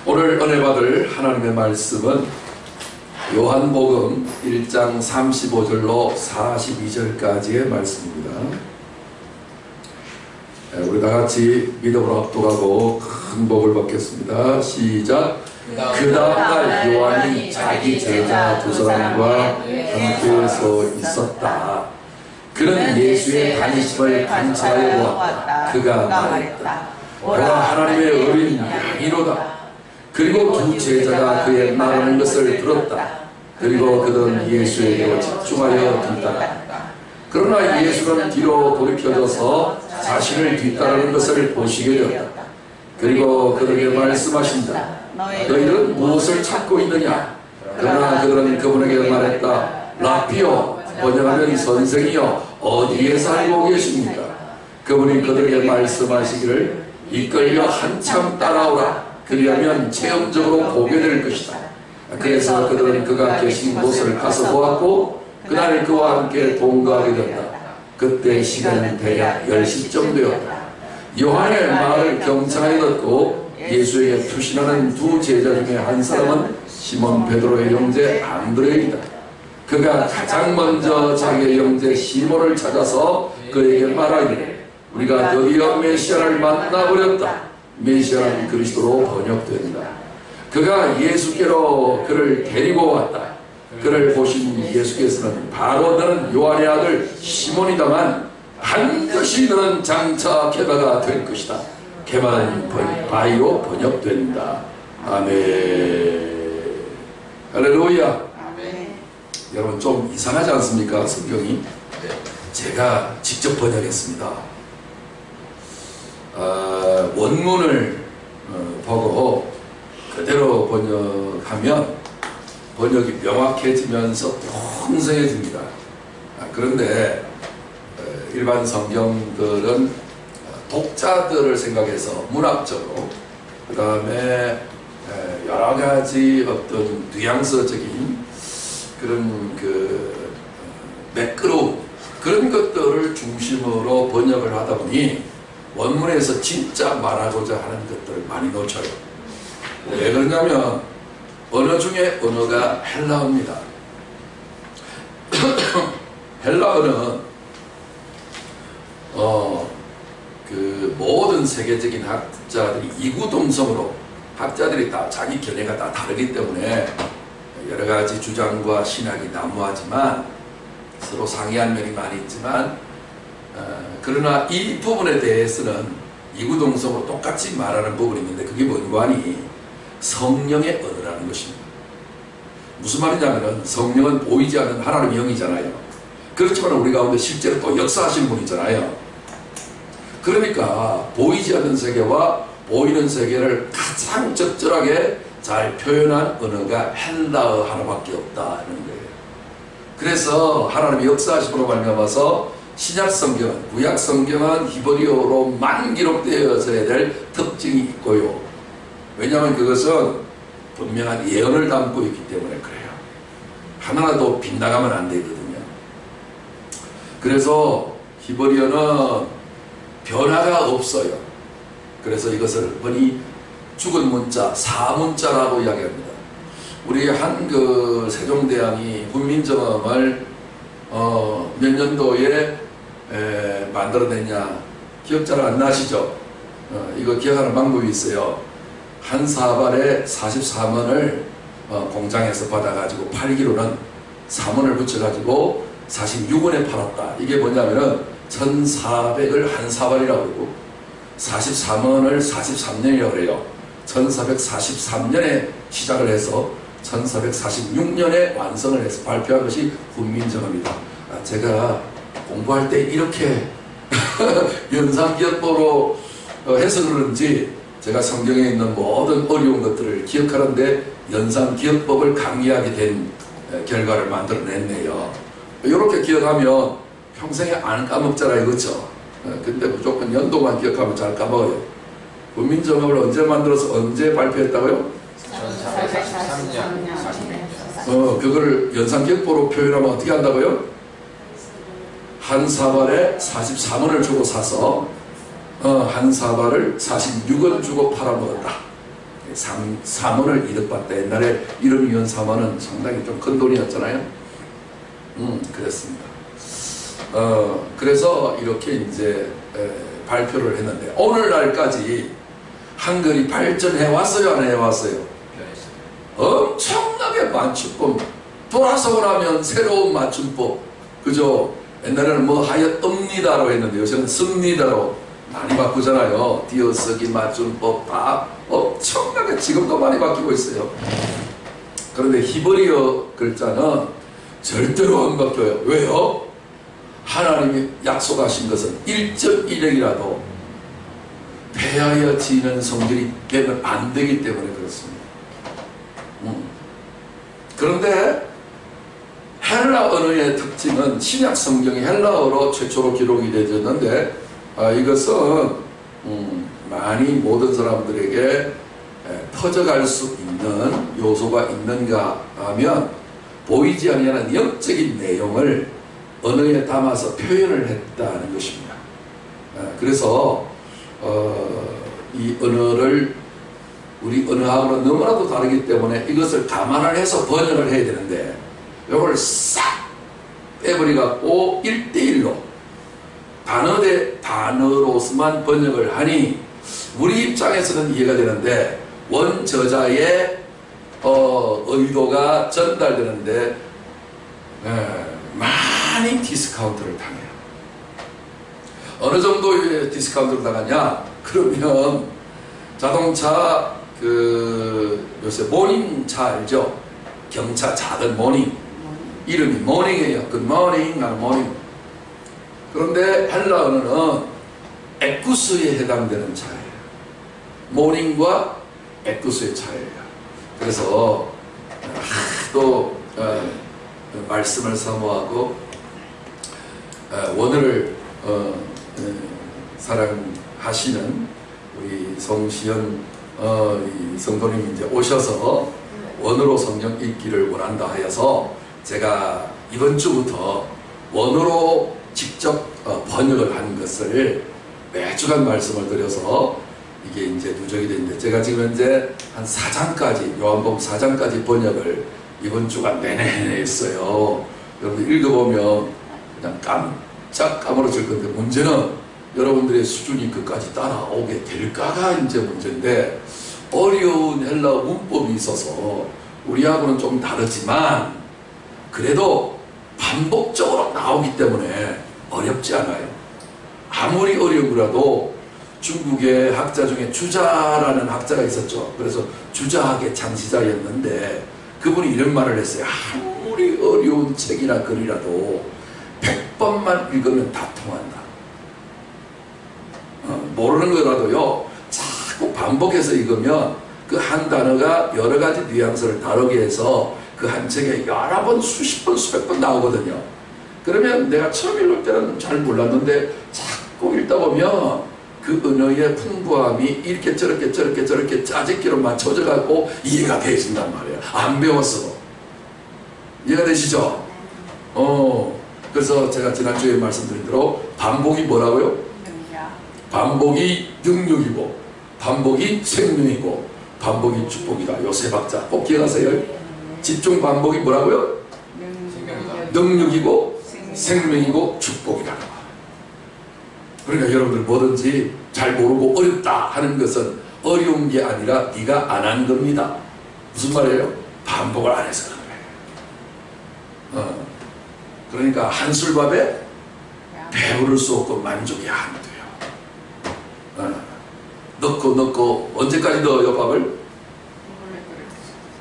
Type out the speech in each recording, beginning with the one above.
오늘 은혜 받을 하나님의 말씀은 요한복음 1장 35절로 42절까지의 말씀입니다. 우리 다같이 믿음으로 합독하고 큰 복을 받겠습니다. 시작. 그 다음날 요한이 자기 제자 두 사람과 함께 서 있었다. 그는 예수의 다니심을 관찰하여 보았다. 그가 말했다. 오라 하나님의 어린 양이로다. 그리고 두 제자가 그의 말하는 것을 들었다. 그리고 그들은 예수에게 집중하여 뒤따랐다. 그러나 예수는 뒤로 돌이켜져서 자신을 뒤따르는 것을 보시게 되었다. 그리고 그들에게 말씀하신다. 너희들은 무엇을 찾고 있느냐? 그러나 그들은 그분에게 말했다. 라피요, 번역하면 선생이여, 어디에 살고 계십니까? 그분이 그들에게 말씀하시기를 이끌려 한참 따라오라. 그리하면 체험적으로 보게 될 것이다. 그래서 그들은 그가 계신 곳을 가서 보았고 그날 그와 함께 동거하게 되었다. 그때 시간은 대략 10시쯤 되었다. 요한의 말을 경청하여 듣고 예수에게 투신하는 두 제자 중에 한 사람은 시몬 베드로의 형제 안드레이다. 그가 가장 먼저 자기의 형제 시몬을 찾아서 그에게 말하기를 우리가 드디어 메시아를 만나버렸다. 메시아는 그리스도로 번역된다. 그가 예수께로 그를 데리고 왔다. 그를 보신 예수께서는 바로 너는 요한의 아들 시몬이다만 반드시 너는 장차 개바가 될 것이다. 개바는 바이로 번역된다. 아멘. 할렐루야. 아멘. 여러분 좀 이상하지 않습니까? 성경이? 제가 직접 번역했습니다. 원문을 보고 그대로 번역하면 번역이 명확해지면서 풍성해집니다. 그런데 일반 성경들은 독자들을 생각해서 문학적으로 그 다음에 여러 가지 어떤 뉘앙스적인 그런 매끄러운 그런 것들을 중심으로 번역을 하다 보니 원문에서 진짜 말하고자 하는 것들을 많이 놓쳐요. 왜 그러냐면 언어 중에 언어가 헬라어입니다. 헬라어는 모든 세계적인 학자들이 이구동성으로 학자들이 다 자기 견해가 다 다르기 때문에 여러 가지 주장과 신학이 난무하지만 서로 상이한 면이 많이 있지만 그러나 이 부분에 대해서는 이구동성으로 똑같이 말하는 부분이 있는데 그게 뭔가니 성령의 언어라는 것입니다. 무슨 말이냐면 성령은 보이지 않는 하나님의 영이잖아요. 그렇지만 우리 가운데 실제로 또 역사하신 분이잖아요. 그러니까 보이지 않는 세계와 보이는 세계를 가장 적절하게 잘 표현한 언어가 헬라어 하나밖에 없다는 거예요. 그래서 하나님의 역사하심으로 말미암아서 신약 성경은, 구약 성경은 히브리어로만 기록되어져야 될 특징이 있고요. 왜냐하면 그것은 분명한 예언을 담고 있기 때문에 그래요. 하나라도 빗나가면 안 되거든요. 그래서 히브리어는 변화가 없어요. 그래서 이것을 흔히 죽은 문자, 사문자라고 이야기합니다. 우리 한 세종대왕이 훈민정음을 몇 년도에 만들어냈냐 기억 잘 안 나시죠? 이거 기억하는 방법이 있어요. 한 사발에 44원을 공장에서 받아가지고 팔기로는 3원을 붙여가지고 46원에 팔았다. 이게 뭐냐면은 1400을 한 사발이라고 그러고 43원을 43년이라고 그래요. 1443년에 시작을 해서 1446년에 완성을 해서 발표한 것이 훈민정음이다. 제가 공부할 때 이렇게 연상기억보로 해서 그런지 제가 성경에 있는 모든 어려운 것들을 기억하는데 연상기억법을 강의하게 된 결과를 만들어냈네요. 이렇게 기억하면 평생에 안 까먹잖아요. 그렇죠? 근데 무조건 연도만 기억하면 잘 까먹어요. 훈민정음을 언제 만들어서 언제 발표했다고요? 1443년. 그걸 연상기억보로 표현하면 어떻게 한다고요? 한 사발에 43원을 주고 사서 한 사발을 46원 주고 팔아먹었다. 3원을 이득받다. 옛날에 1원 2원 3원은 상당히 좀 큰 돈이었잖아요. 그랬습니다. 그래서 이렇게 이제 발표를 했는데 오늘날까지 한글이 발전해 왔어요, 안 해왔어요? 엄청나게 맞춤법 돌아서고 나면 새로운 맞춤법, 그죠? 옛날에는 뭐 하였옵니다로 했는데 요새는 씁니다로 많이 바꾸잖아요. 띄어쓰기 맞춤법 다 엄청나게 지금도 많이 바뀌고 있어요. 그런데 히브리어 글자는 절대로 안 바뀌어요. 왜요? 하나님이 약속하신 것은 1.1행이라도 폐하여 지는 성질이 되면 안 되기 때문에 그렇습니다. 그런데 헬라 언어의 특징은 신약 성경이 헬라어로 최초로 기록이 되었는데 이것은 많이 모든 사람들에게 퍼져갈 수 있는 요소가 있는가 하면 보이지 아니하는 영적인 내용을 언어에 담아서 표현을 했다는 것입니다. 그래서 이 언어를 우리 언어하고는 너무나도 다르기 때문에 이것을 감안을 해서 번역을 해야 되는데 이걸 싹 빼버려갖고 1:1로 단어 대 단어로서만 번역을 하니 우리 입장에서는 이해가 되는데 원저자의 의도가 전달되는데 많이 디스카운트를 당해요. 어느 정도의 디스카운트를 당하냐? 그러면 자동차 요새 모닝차 알죠? 경차 작은 모닝 이름이 모닝이에요. 그 모닝 하는 모닝. 그런데 헬라 언어는 에쿠스에 해당되는 차예요. 모닝과 에쿠스의 차예요. 그래서 또 말씀을 사모하고 원어를 사랑하시는 우리 성시현 성도님 이제 오셔서 원어로 성경 읽기를 원한다 하여서 제가 이번 주부터 원어로 직접 번역을 하는 것을 매주간 말씀을 드려서 이게 이제 누적이 됐는데 제가 지금 현재 한 4장까지 요한복음 4장까지 번역을 이번 주간 내내 했어요. 여러분들 읽어보면 그냥 깜짝 까무러질 건데 문제는 여러분들의 수준이 끝까지 따라오게 될까가 이제 문제인데 어려운 헬라어 문법이 있어서 우리하고는 좀 다르지만 그래도 반복적으로 나오기 때문에 어렵지 않아요. 아무리 어려우라도 중국의 학자 중에 주자라는 학자가 있었죠. 그래서 주자학의 창시자였는데 그분이 이런 말을 했어요. 아무리 어려운 책이나 글이라도 100번만 읽으면 다 통한다. 모르는 거라도요 자꾸 반복해서 읽으면 그 한 단어가 여러 가지 뉘앙스를 다루게 해서 그 한 책에 여러 번 수십 번 수백 번 나오거든요. 그러면 내가 처음 읽을 때는 잘 몰랐는데 자꾸 읽다 보면 그 언어의 풍부함이 이렇게 저렇게 저렇게 저렇게 짜집기로 맞춰져 갖고 이해가 되신단 말이에요. 안 배웠어. 이해가 되시죠? 그래서 제가 지난주에 말씀드린 대로 반복이 뭐라고요? 반복이 능력이고 반복이 생명이고 반복이 축복이다. 요 세 박자 꼭 기억하세요. 집중 반복이 뭐라고요? 능력이고 생명이고 축복이다. 그러니까 여러분들 뭐든지 잘 모르고 어렵다 하는 것은 어려운 게 아니라 네가 안 한 겁니다. 무슨 말이에요? 반복을 안 해서 그런 거예요. 그러니까 한술밥에 배부를 수 없고 만족이 안 돼요. 넣고 언제까지 넣어요 밥을?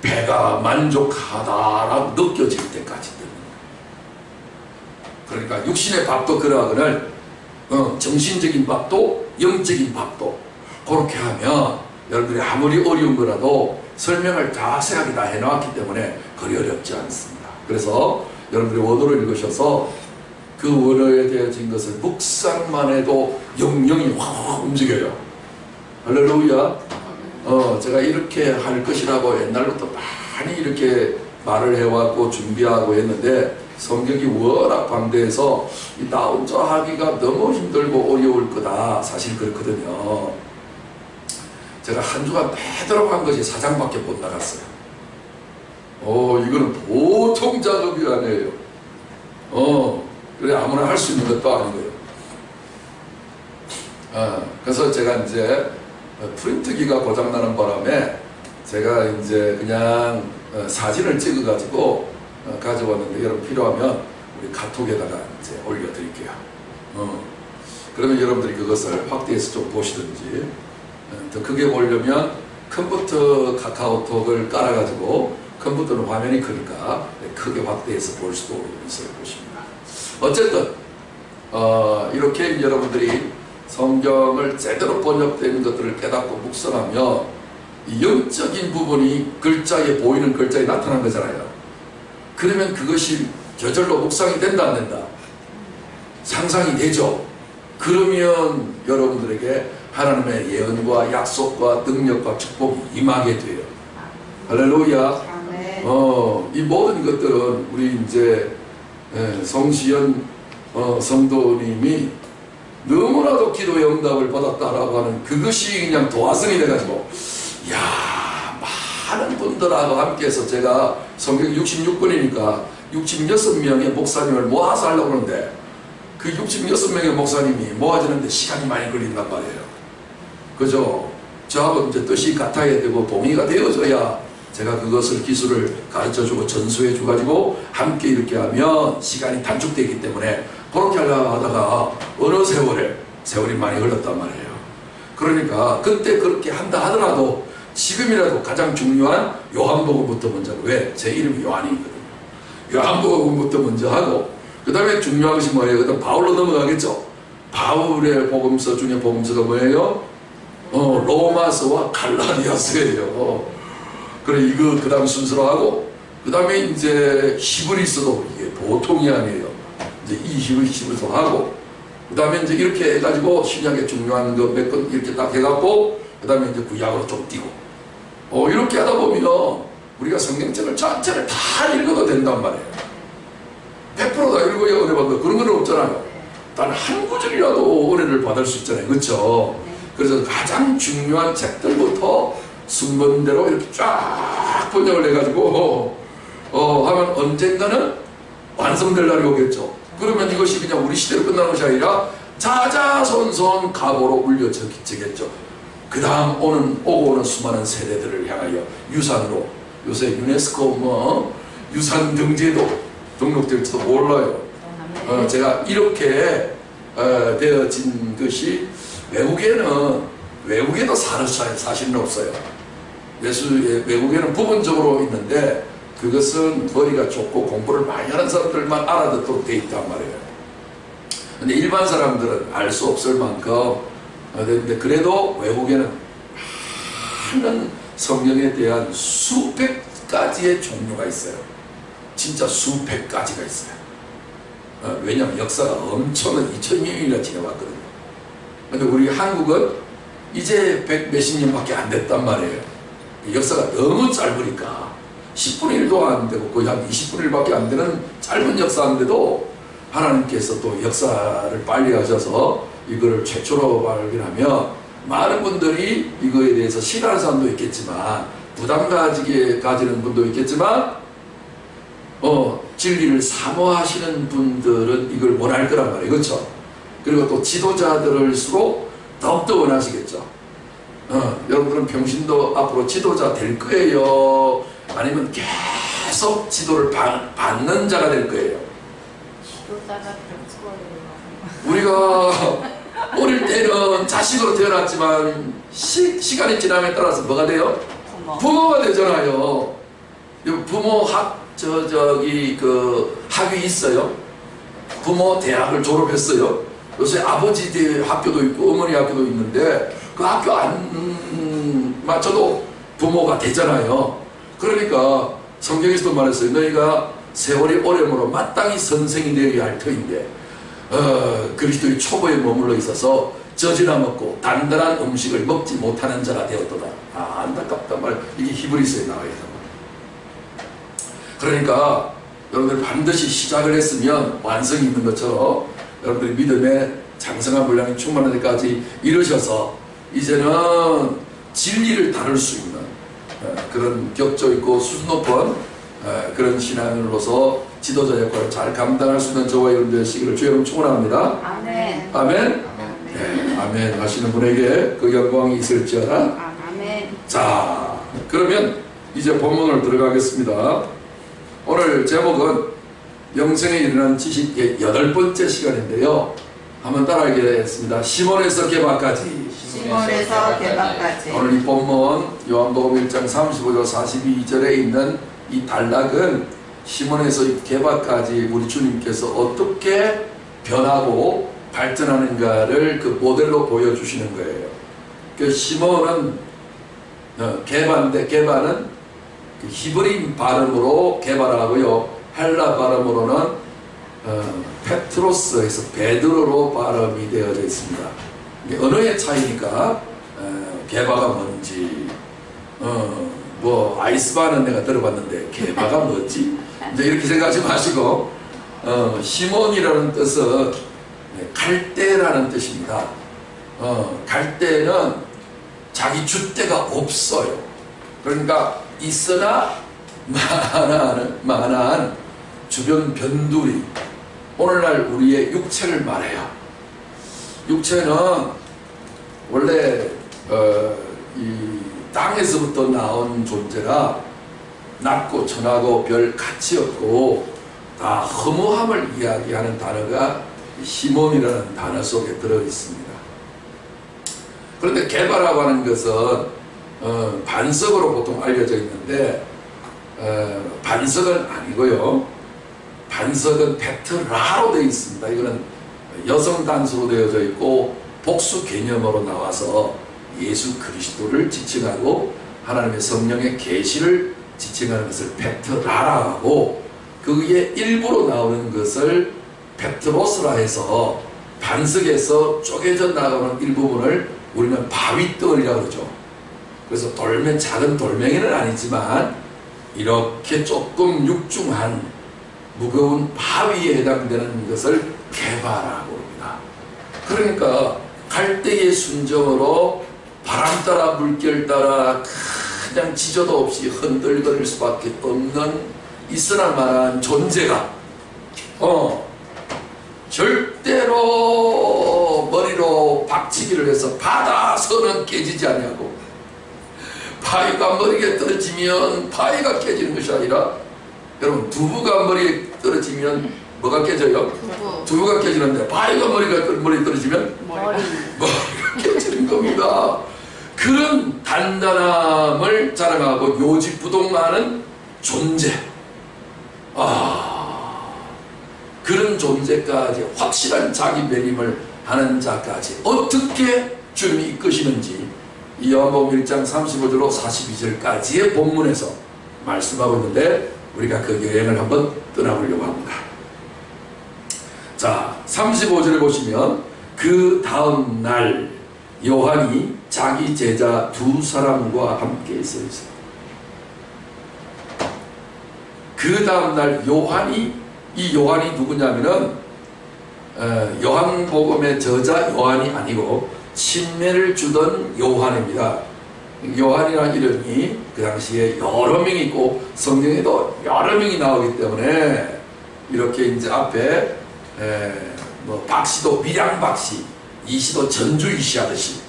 배가 만족하다라고 느껴질 때까지 넣는 거예요. 그러니까 육신의 밥도 그러하거늘 정신적인 밥도 영적인 밥도 그렇게 하면 여러분들이 아무리 어려운 거라도 설명을 자세하게 다 해놨기 때문에 그리 어렵지 않습니다. 그래서 여러분들이 원어를 읽으셔서 그 원어에 대해진 것을 묵상만 해도 영영이 확 움직여요. 할렐루야. 제가 이렇게 할 것이라고 옛날부터 많이 이렇게 말을 해왔고 준비하고 했는데 성격이 워낙 방대해서 나 혼자 하기가 너무 힘들고 어려울 거다. 사실 그렇거든요. 제가 한 주간 되도록 한 것이 4장밖에 못 나갔어요. 이거는 보통 작업이 아니에요. 그래 아무나 할 수 있는 것도 아니고요. 그래서 제가 이제 프린트기가 고장나는 바람에 제가 이제 그냥 사진을 찍어가지고 가져왔는데, 여러분 필요하면 우리 카톡에다가 이제 올려드릴게요. 그러면 여러분들이 그것을 확대해서 좀 보시든지, 더 크게 보려면 컴퓨터 카카오톡을 깔아가지고, 컴퓨터는 화면이 크니까 크게 확대해서 볼 수도 있을 것입니다. 어쨌든 이렇게 여러분들이 성경을 제대로 번역된 것들을 깨닫고 묵상하며 이 영적인 부분이 글자에 보이는 글자에 나타난 거잖아요. 그러면 그것이 저절로 묵상이 된다 안 된다? 상상이 되죠. 그러면 여러분들에게 하나님의 예언과 약속과 능력과 축복이 임하게 돼요. 할렐루야. 이 모든 것들은 우리 이제 성시연 성도님이 너무나도 기도의 응답을 받았다라고 하는 그것이 그냥 도화선이 돼가지고, 이야, 많은 분들하고 함께해서 제가 성경 66권이니까 66명의 목사님을 모아서 하려고 하는데, 그 66명의 목사님이 모아지는데 시간이 많이 걸린단 말이에요. 그죠? 저하고 이제 뜻이 같아야 되고 동의가 되어져야 제가 그것을 기술을 가르쳐주고 전수해줘가지고 함께 이렇게 하면 시간이 단축되기 때문에 그렇게 하려고 하다가 어느 세월이 많이 흘렀단 말이에요. 그러니까 그때 그렇게 한다 하더라도 지금이라도 가장 중요한 요한복음부터 먼저, 왜? 제 이름이 요한이거든요. 요한복음부터 먼저 하고, 그 다음에 중요한 것이 뭐예요? 그 다음 바울로 넘어가겠죠. 바울의 복음서 중에 복음서가 뭐예요? 로마서와 갈라디아서예요. 그래, 이거 그 다음 순서로 하고, 그 다음에 이제 히브리서도 이게 보통이 아니에요. 이제 이 히브리서도 하고, 그 다음에 이제 이렇게 해가지고 신약의 중요한 거 몇 건 이렇게 딱 해갖고, 그 다음에 이제 구약으로 좀 띄고, 이렇게 하다 보면 우리가 성경책을 전체를 다 읽어도 된단 말이에요. 100% 다 읽어야 은혜 받는 그런 건 없잖아요. 단 한 구절이라도 은혜를 받을 수 있잖아요. 그렇죠? 그래서 가장 중요한 책들부터 순번대로 이렇게 쫙 번역을 해가지고 하면 언젠가는 완성될 날이 오겠죠. 그러면 이것이 그냥 우리 시대로 끝나는 것이 아니라 자자손손 가보로 울려지겠죠. 그 다음 오고 오는 수많은 세대들을 향하여 유산으로, 요새 유네스코 유산 등재도 등록될지도 몰라요. 제가 이렇게 되어진 것이 외국에도 사실은 없어요. 외국에는 부분적으로 있는데 그것은 머리가 좁고 공부를 많이 하는 사람들만 알아듣도록 되어 있단 말이에요. 근데 일반 사람들은 알 수 없을 만큼, 근데 그래도 외국에는 많은 성경에 대한 수백 가지의 종류가 있어요. 진짜 수백 가지가 있어요. 왜냐하면 역사가 엄청난 2000년이나 지나왔거든요. 근데 우리 한국은 이제 100 몇십 년밖에 안 됐단 말이에요. 역사가 너무 짧으니까 10분의 1도 안 되고 거의 한 20분의 1밖에 안 되는 짧은 역사인데도 하나님께서 또 역사를 빨리 하셔서 이거를 최초로 발견하면 많은 분들이 이거에 대해서 싫어하는 사람도 있겠지만, 부담 가지는 분도 있겠지만, 진리를 사모하시는 분들은 이걸 원할 거란 말이에요. 그렇죠? 그리고 또 지도자들을수록 더욱더 원하시겠죠. 여러분들은 평신도 앞으로 지도자 될 거예요? 아니면 계속 지도를 받는 자가 될 거예요? 지도자가 우리가 어릴 때는 자식으로 태어났지만 시간이 지남에 따라서 뭐가 돼요? 부모가 되잖아요. 부모 학위 있어요? 부모 대학을 졸업했어요? 요새 아버지 학교도 있고 어머니 학교도 있는데 그 학교 안 맞춰도 부모가 되잖아요. 그러니까 성경에서도 말했어요. 너희가 세월이 오래므로 마땅히 선생이 되어야 할 터인데 그리스도의 초보에 머물러 있어서 젖이나 먹고 단단한 음식을 먹지 못하는 자가 되었도다. 안타깝단 말. 이게 히브리서에 나와 있단 말이에요. 그러니까 여러분들 반드시 시작을 했으면 완성이 있는 것처럼 여러분들이 믿음의 장성한 분량이 충만할 때까지 이르셔서 이제는 진리를 다룰 수 있는 그런 격조 있고 수준 높은 그런 신앙인으로서 지도자 역할을 잘 감당할 수 있는 저와 여러분 되시기를 주의 이름으로 축원합니다. 아멘. 아멘. 네, 아멘 하시는 분에게 그 영광이 있을지어다. 아멘. 자, 그러면 이제 본문을 들어가겠습니다. 오늘 제목은 영생에 이르는 지식의 8번째 시간인데요. 한번 따라하겠습니다. 시몬에서 개바까지. 시몬에서 개바까지. 오늘 이 본문 요한복음 1장 35절 42절에 있는 이 단락은 시몬에서 개바까지 우리 주님께서 어떻게 변하고 발전하는가를 그 모델로 보여주시는 거예요. 그 시몬은 개바인데, 개바는 그 히브리 발음으로 개바라고요. 헬라 발음으로는 페트로스에서 베드로로 발음이 되어져 있습니다. 이게 언어의 차이니까 개바가 뭔지 뭐 아이스바는 내가 들어봤는데 개바가 뭐지? 이제 이렇게 생각하지 마시고 시몬이라는 뜻은 갈대라는 뜻입니다. 갈대는 자기 줏대가 없어요. 그러니까 있으나 만한 주변 변두리, 오늘날 우리의 육체를 말해요. 육체는 원래 이 땅에서부터 나온 존재라 낮고 천하고 별 가치 없고 다 허무함을 이야기하는 단어가 시몬이라는 단어 속에 들어있습니다. 그런데 개바라고 하는 것은 반석으로 보통 알려져 있는데 반석은 아니고요. 반석은 페트라로 되어 있습니다. 이거는 여성 단수로 되어져 있고 복수 개념으로 나와서 예수 그리스도를 지칭하고 하나님의 성령의 계시를 지칭하는 것을 페트라라 하고, 그의 일부로 나오는 것을 페트로스라 해서 반석에서 쪼개져 나가는 일부분을 우리는 바위덩어리라고 그러죠. 그래서 작은 돌멩이는 아니지만 이렇게 조금 육중한 무거운 바위에 해당되는 것을 개바라고 합니다. 그러니까 갈대의 순정으로 바람 따라 물결 따라 그냥 지저도 없이 흔들거릴 수밖에 없는 있으나 마나한 존재가 절대로 머리로 박치기를 해서 바다서는 깨지지 않냐고. 바위가 머리에 떨어지면 바위가 깨지는 것이 아니라, 여러분 두부가 머리에 떨어지면 뭐가 깨져요? 두부가 깨지는데 바위가 머리에 떨어지면 머리가 깨지는 겁니다. 그런 단단함을 자랑하고 요지부동하는 존재, 그런 존재까지 확실한 자기 배림을 하는 자까지 어떻게 주님이 이끄시는지 이 요한복음 1장 35절로 42절까지의 본문에서 말씀하고 있는데, 우리가 그 여행을 한번 떠나보려고 합니다. 자, 35절에 보시면 그 다음 날 요한이 자기 제자 2사람과 함께 있었어요. 그 다음 날 이 요한이 누구냐면은 요한복음의 저자 요한이 아니고 침례를 주던 요한입니다. 요한이라는 이름이 그 당시에 여러 명이 있고 성경에도 여러 명이 나오기 때문에 이렇게 이제 앞에 뭐 박씨도 밀양박씨, 이씨도 전주이씨 하듯이,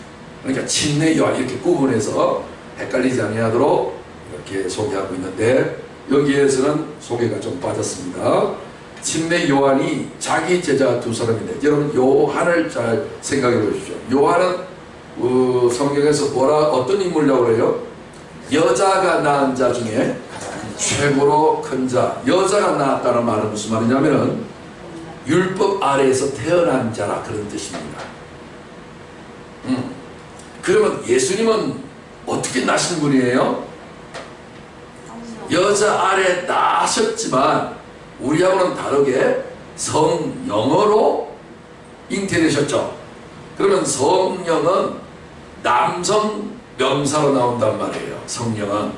그러니까 침례 요한 이렇게 구분해서 헷갈리지 않도록 이렇게 소개하고 있는데, 여기에서는 소개가 좀 빠졌습니다. 침례 요한이 자기 제자 2사람인데, 여러분 요한을 잘 생각해 보십시오. 요한은 성경에서 어떤 인물이라고 그래요? 여자가 낳은 자 중에 최고로 큰 자. 여자가 낳았다는 말은 무슨 말이냐면은 율법 아래에서 태어난 자라, 그런 뜻입니다. 그러면 예수님은 어떻게 나신 분이에요? 여자 아래 나셨지만 우리하고는 다르게 성령으로 잉태되셨죠. 그러면 성령은 남성 명사로 나온단 말이에요. 성령은.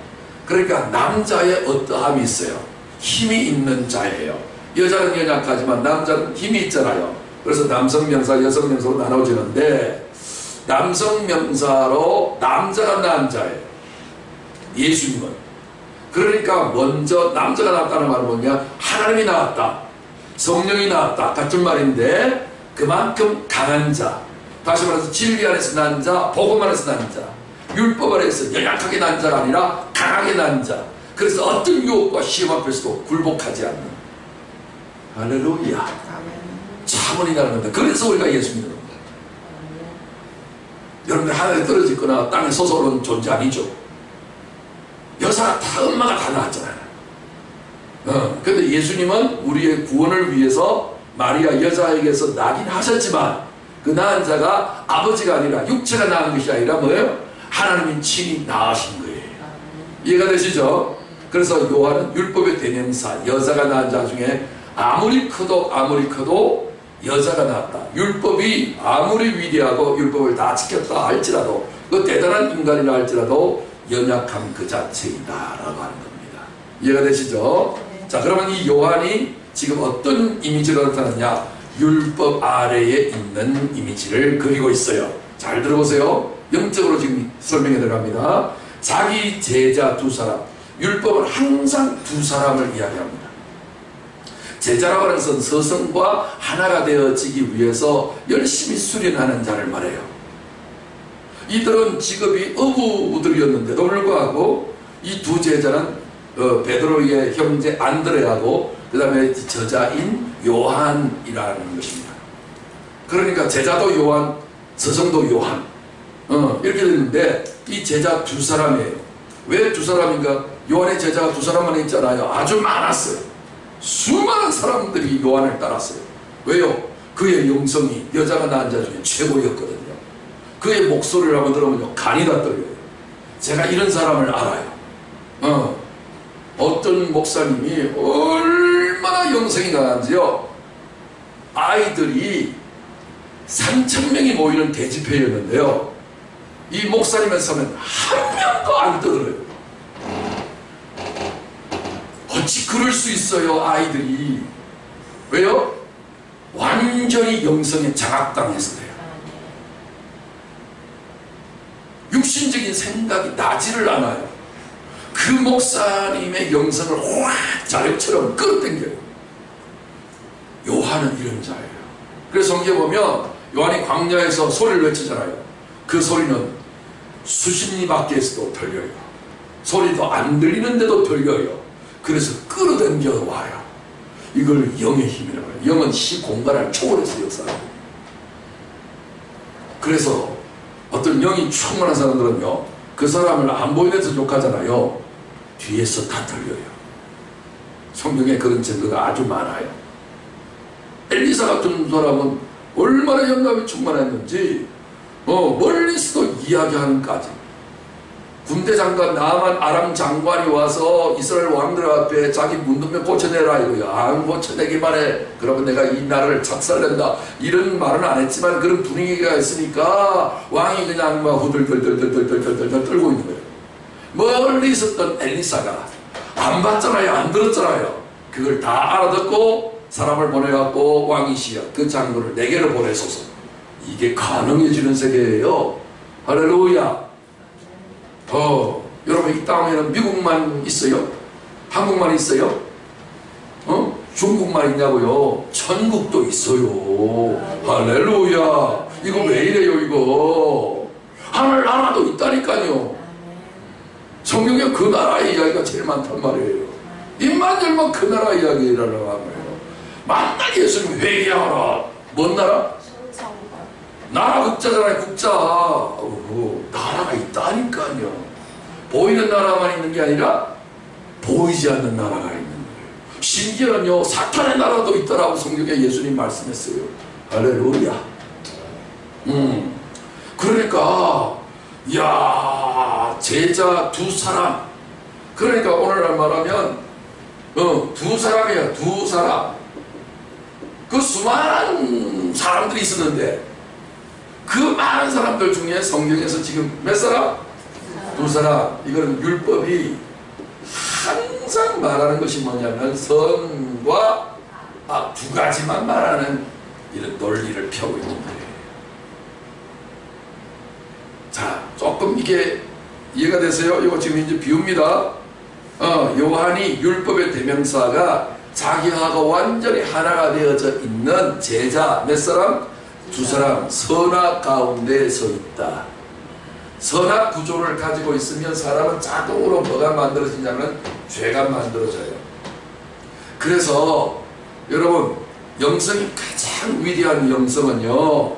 그러니까 남자의 어떠함이 있어요. 힘이 있는 자예요. 여자는 연약하지만 남자는 힘이 있잖아요. 그래서 남성 명사, 여성 명사로 나눠지는데, 남성 명사로 남자가 낳은 자예요. 예수님은. 그러니까 먼저 남자가 낳았다는 말은 뭐냐? 하나님이 낳았다, 성령이 낳았다 같은 말인데, 그만큼 강한 자, 다시 말해서 진리 안에서 낳은 자, 복음 안에서 낳은 자, 율법 안에서 연약하게 낳은 자가 아니라 강하게 낳은 자. 그래서 어떤 유혹과 시험 앞에서도 굴복하지 않는. 할렐루야. 자문이라는 겁니다. 그래서 우리가 예수 믿는 겁니다. 여러분들 하늘에 떨어지거나 땅에 솟아오른 존재 아니죠. 여사가 다, 엄마가 다 낳았잖아요. 그런데 예수님은 우리의 구원을 위해서 마리아 여자에게서 낳긴 하셨지만, 그 낳은 자가 아버지가 아니라 육체가 낳은 것이 아니라 뭐예요? 하나님이 친히 낳으신 거예요. 이해가 되시죠? 그래서 요한은 율법의 대명사, 여자가 낳은 자 중에 아무리 커도 여자가 낳았다. 율법이 아무리 위대하고 율법을 다 지켰다 할지라도, 그 대단한 인간이라 할지라도 연약함 그 자체이다 라고 하는 겁니다. 이해가 되시죠? 자, 그러면 이 요한이 지금 어떤 이미지로 나타났냐? 율법 아래에 있는 이미지를 그리고 있어요. 잘 들어보세요. 영적으로 지금 설명해 들어갑니다. 자기 제자 두 사람, 율법은 항상 두 사람을 이야기합니다. 제자라고 하는 것은 서성과 하나가 되어지기 위해서 열심히 수련하는 자를 말해요. 이들은 직업이 어부들이었는데도 불구하고 이 두 제자는 베드로의 형제 안드레하고 그 다음에 저자인 요한이라는 것입니다. 그러니까 제자도 요한, 서성도 요한, 이렇게 되는데 이 제자 두 사람이에요. 왜 두 사람인가? 요한의 제자가 두 사람만 있잖아요. 아주 많았어요. 수많은 사람들이 요한을 따랐어요. 왜요? 그의 영성이 여자가 낳은 자 중에 최고였거든요. 그의 목소리를 한번 들어보면 간이 다 떨려요. 제가 이런 사람을 알아요. 어떤 목사님이 얼마나 영성이 강한지요. 아이들이 3,000명이 모이는 대집회였는데요. 이 목사님을 서면 한 명도 안 떠들어요. 어찌 그럴 수 있어요, 아이들이. 왜요? 완전히 영성에 장악당해서 그래요. 육신적인 생각이 나지를 않아요. 그 목사님의 영성을 확 자력처럼 끌어당겨요. 요한은 이런 자예요. 그래서 성경에 보면 요한이 광야에서 소리를 외치잖아요. 그 소리는 수십리 밖에서도 들려요. 소리도 안 들리는데도 들려요. 그래서 끌어당겨 와요. 이걸 영의 힘이라고 해요. 영은 시 공간을 초월해서 역사해요. 그래서 어떤 영이 충만한 사람들은요, 그 사람을 안 보이면서 욕하잖아요. 뒤에서 다 들려요. 성경에 그런 증거가 아주 많아요. 엘리사 같은 사람은 얼마나 영감이 충만했는지 멀리서도 이야기하는까지. 군대 장관 나만 아람 장관이 와서 이스라엘 왕들 앞에 자기 문둥병 고쳐내라 이거야. 안 고쳐내기만 해. 그러면 내가 이 나라를 착살낸다. 이런 말은 안 했지만 그런 분위기가 있으니까 왕이 그냥 막 후들들들들들들들 떨고 있는 거예요. 멀리 있었던 엘리사가 안 봤잖아요. 안 들었잖아요. 그걸 다 알아듣고 사람을 보내갖고 왕이시여 그 장군을 내게로 보내소서. 이게 가능해지는 세계예요. 할렐루야. 여러분 이 땅에는 미국만 있어요? 한국만 있어요? 중국만 있냐고요? 천국도 있어요. 할렐루야. 이거 왜 이래요 이거? 하늘 나라도 있다니까요. 성경에 그 나라의 이야기가 제일 많단 말이에요. 입만 열면 그 나라 이야기라는 말이에요. 만날 예수님 회개하라. 뭔 나라? 나라 국자잖아요. 국자. 나라가 있다니까요. 보이는 나라만 있는 게 아니라 보이지 않는 나라가 있는 거예요. 심지어는요 사탄의 나라도 있다라고 성경에 예수님 말씀했어요. 할렐루야. 그러니까 야 제자 두 사람. 그러니까 오늘날 말하면 두 사람이에요. 두 사람. 그 수많은 사람들이 있었는데 그 많은 사람들 중에 성경에서 지금 몇 사람? 두 사람. 이거는 율법이 항상 말하는 것이 뭐냐면 선과 두 가지만 말하는 이런 논리를 펴고 있는 거예요. 조금 이게 이해가 되세요? 이거 지금 이제 비웁니다. 요한이 율법의 대명사가 자기하고 완전히 하나가 되어져 있는 제자 몇 사람? 두 사람 선악 가운데 서 있다. 선악 구조를 가지고 있으면 사람은 자동으로 뭐가 만들어지냐면 죄가 만들어져요. 그래서 여러분 영성이 가장 위대한 영성은요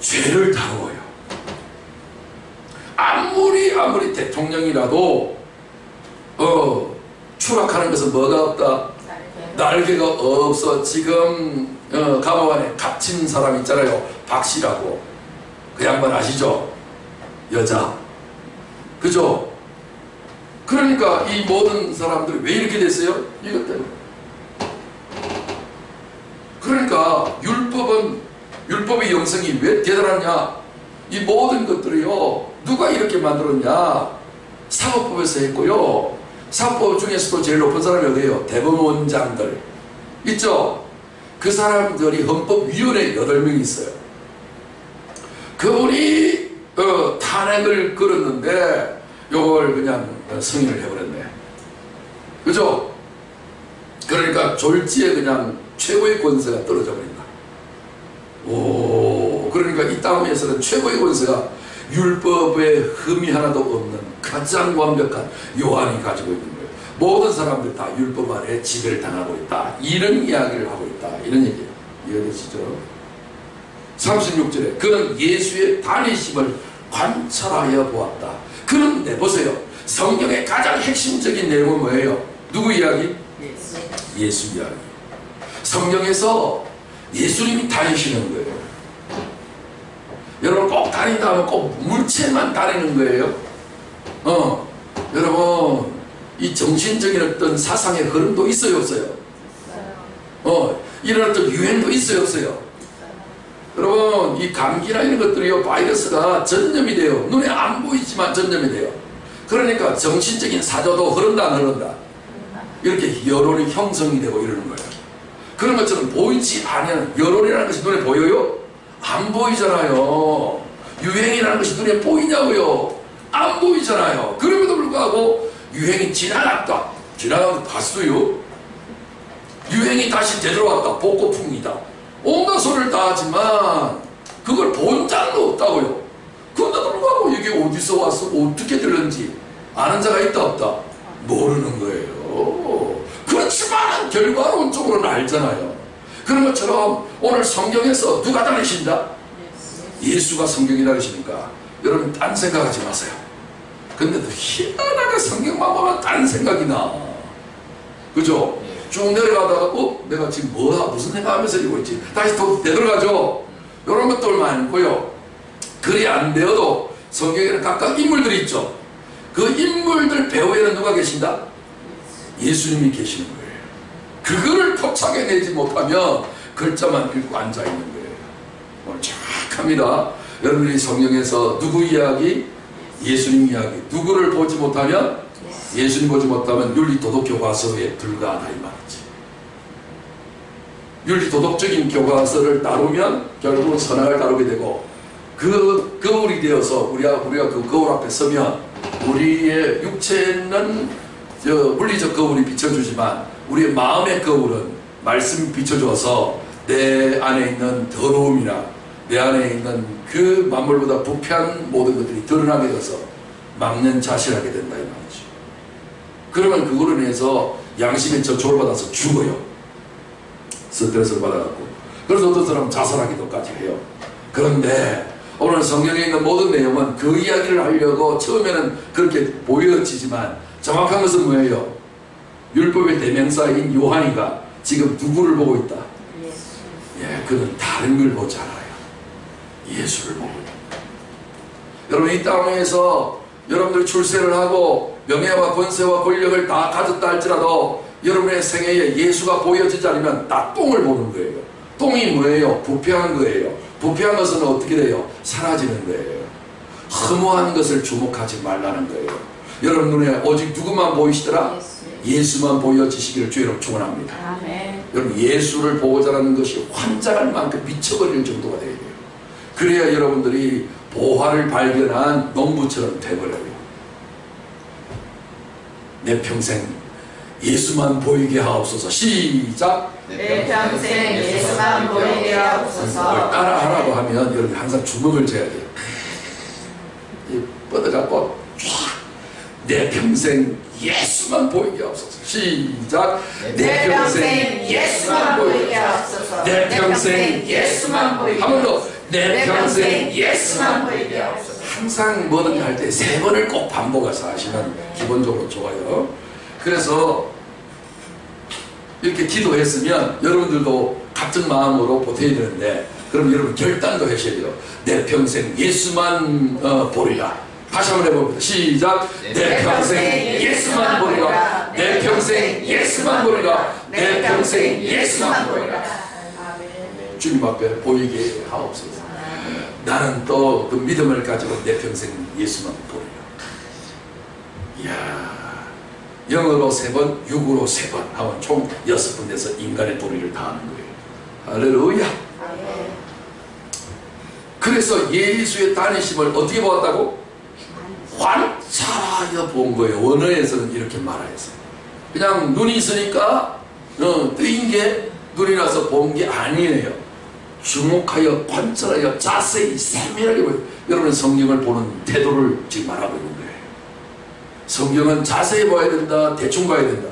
죄를 다루어요. 아무리 대통령이라도 추락하는 것은 뭐가 없다? 날개가 없어. 지금 감옥 안에 갇힌 사람 있잖아요. 박씨라고. 그 양반 아시죠? 여자. 그죠? 그러니까 이 모든 사람들이 왜 이렇게 됐어요? 이것 때문에. 그러니까 율법의 영성이 왜 대단하냐? 이 모든 것들이요 누가 이렇게 만들었냐? 사법법에서 했고요. 사법 중에서도 제일 높은 사람이 어디예요? 대법원장들 있죠? 그 사람들이 헌법위원회 8명이 있어요. 그분이 탄핵을 걸었는데 요걸 그냥 승인을 해버렸네. 그죠? 그러니까 졸지에 그냥 최고의 권세가 떨어져 버린다. 그러니까 이 땅에서는 최고의 권세가 율법에 흠이 하나도 없는 가장 완벽한 요한이 가지고 있는 거예요. 모든 사람들 다 율법 아래 지배를 당하고 있다. 이런 이야기를 하고 있다. 이런 얘기예요. 이해되시죠? 36절에 그는 예수의 다니심을 관찰하여 보았다. 그런데 보세요. 성경의 가장 핵심적인 내용은 뭐예요? 누구 이야기? 예수 이야기. 성경에서 예수님이 다니시는 거예요. 여러분 꼭 다닌다 하면 꼭 물체만 다니는 거예요. 여러분 이 정신적인 어떤 사상의 흐름도 있어요 없어요? 이런 어떤 유행도 있어요 없어요? 여러분 이 감기나 이런 것들이요 바이러스가 전염이 돼요. 눈에 안 보이지만 전염이 돼요. 그러니까 정신적인 사조도 흐른다 안 흐른다? 이렇게 여론이 형성이 되고 이러는 거예요. 그런 것처럼 보이지 않는 여론이라는 것이 눈에 보여요? 안 보이잖아요. 유행이라는 것이 눈에 보이냐고요? 안 보이잖아요. 그럼에도 불구하고 유행이 지나갔다. 지나가면 봤어요. 유행이 다시 되돌아왔다. 복고풍이다. 온갖 소리를 다 하지만 그걸 본 자는 없다고요. 그런데도 불구하고 이게 어디서 왔어? 어떻게 들렸는지 아는 자가 있다 없다? 모르는 거예요. 그렇지만 결과론적으로는 알잖아요. 그런 것처럼 오늘 성경에서 누가 다니신다? 예수가 성경에 다니시니까 여러분 딴 생각하지 마세요. 근데도 희한하게 성경만 보면 딴 생각이 나. 그죠? 쭉 내려가다가 내가 지금 무슨 생각하면서 이러고 있지? 다시 또 되돌아가죠. 이런 것도 얼마 안 있고요. 글이 안 되어도 성경에는 각각 인물들이 있죠. 그 인물들 배후에는 누가 계신다? 예수님이 계시는 거예요. 그거를 포착해내지 못하면 글자만 읽고 앉아있는 거예요. 오늘 정확합니다. 여러분이 성경에서 누구 이야기? 예수님 이야기. 누구를 보지 못하면? 예수님 보지 못하면 윤리도덕교과서에 불과하다 이 말이지. 윤리도덕적인 교과서를 다루면 결국은 선악을 다루게 되고 그 거울이 되어서 우리가 그 거울 앞에 서면 우리의 육체는 물리적 거울이 비춰주지만 우리의 마음의 거울은 말씀이 비춰줘서 내 안에 있는 더러움이나 내 안에 있는 그 만물보다 부패한 모든 것들이 드러나게 돼서 막는 자실하게 된다 이 말이죠. 그러면 그거로 인해서 양심의 저촉을 받아서 죽어요. 스트레스를 받아갖고. 그래서 어떤 사람은 자살하기도까지 해요. 그런데 오늘 성경에 있는 모든 내용은 그 이야기를 하려고 처음에는 그렇게 보여지지만 정확한 것은 뭐예요? 율법의 대명사인 요한이가 지금 누구를 보고 있다? 예, 그는 다른 걸 보지 않아요. 예수를 보고 있다. 여러분 이 땅에서 여러분들이 출세를 하고 명예와 권세와 권력을 다 가졌다 할지라도 여러분의 생애에 예수가 보여지지 않으면 다 똥을 보는 거예요. 똥이 뭐예요? 부패한 거예요. 부패한 것은 어떻게 돼요? 사라지는 거예요. 허무한 것을 주목하지 말라는 거예요. 여러분 눈에 오직 누구만 보이시더라? 예수만 보여지시기를 주의로 축원합니다. 아멘. 여러분 예수를 보고자 하는 것이 환장할 만큼 미쳐버릴 정도가 되어야 돼요. 그래야 여러분들이 보화를 발견한 농부처럼 돼버려요. 내 평생 예수만 보이게 하옵소서. 시작. 내 평생 예수만 보이게 하옵소서. 뭘 따라하라고 하면 여러분 항상 주먹을 져야 돼요. 이 뻗어갖고 내 평생 예수만 보이게 하옵소서. 시작. 내 평생 예수만 보이게 하옵소서. 내 평생 예수만 보이게. 한 번 더. 내 평생 예수만 보이게 하옵소서. 항상 뭐든 할 때 3번을 꼭 반복해서 하시면 기본적으로 좋아요. 그래서 이렇게 기도했으면 여러분들도 같은 마음으로 보태야 되는데, 그럼 여러분 결단도 하셔야 돼요. 내 평생 예수만 보리라. 다시 한번 해봅니다. 시작. 내 평생 예수만 보리라. 내 평생 예수만 보리라. 내 평생 예수만 보리라. 주님 앞에 보이게 하옵소서. 나는 또 그 믿음을 가지고 내 평생 예수만 보리라. 이야, 영어로 3번, 육으로 3번 하면 총 6군데서 인간의 도리를 다하는 거예요. 할렐루야. 그래서 예수의 다니심을 어떻게 보았다고? 관찰하여 본 거예요. 원어에서는 이렇게 말하였어요. 그냥 눈이 있으니까 뜨인 게 눈이 나서 본 게 아니에요. 주목하여 관찰하여 자세히 세밀하게 보여요. 여러분 성경을 보는 태도를 지금 말하고 있는 거예요. 성경은 자세히 봐야 된다, 대충 봐야 된다.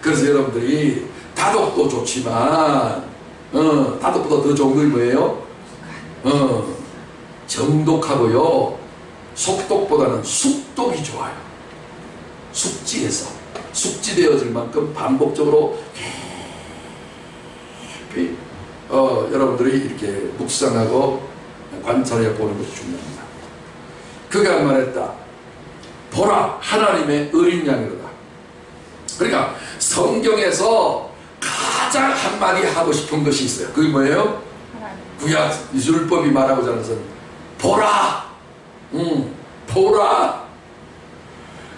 그래서 여러분들이 다독도 좋지만 다독보다 더 좋은 게 뭐예요? 정독하고요, 속독보다는 숙독이 좋아요. 숙지해서 숙지되어질 만큼 반복적으로 깊이 여러분들이 이렇게 묵상하고 관찰해 보는 것이 중요합니다. 그가 말했다. 보라, 하나님의 어린 양이로다. 그러니까 성경에서 가장 한마디 하고 싶은 것이 있어요. 그게 뭐예요? 구약 율법이 말하고자 하는 것은 보라, 보라.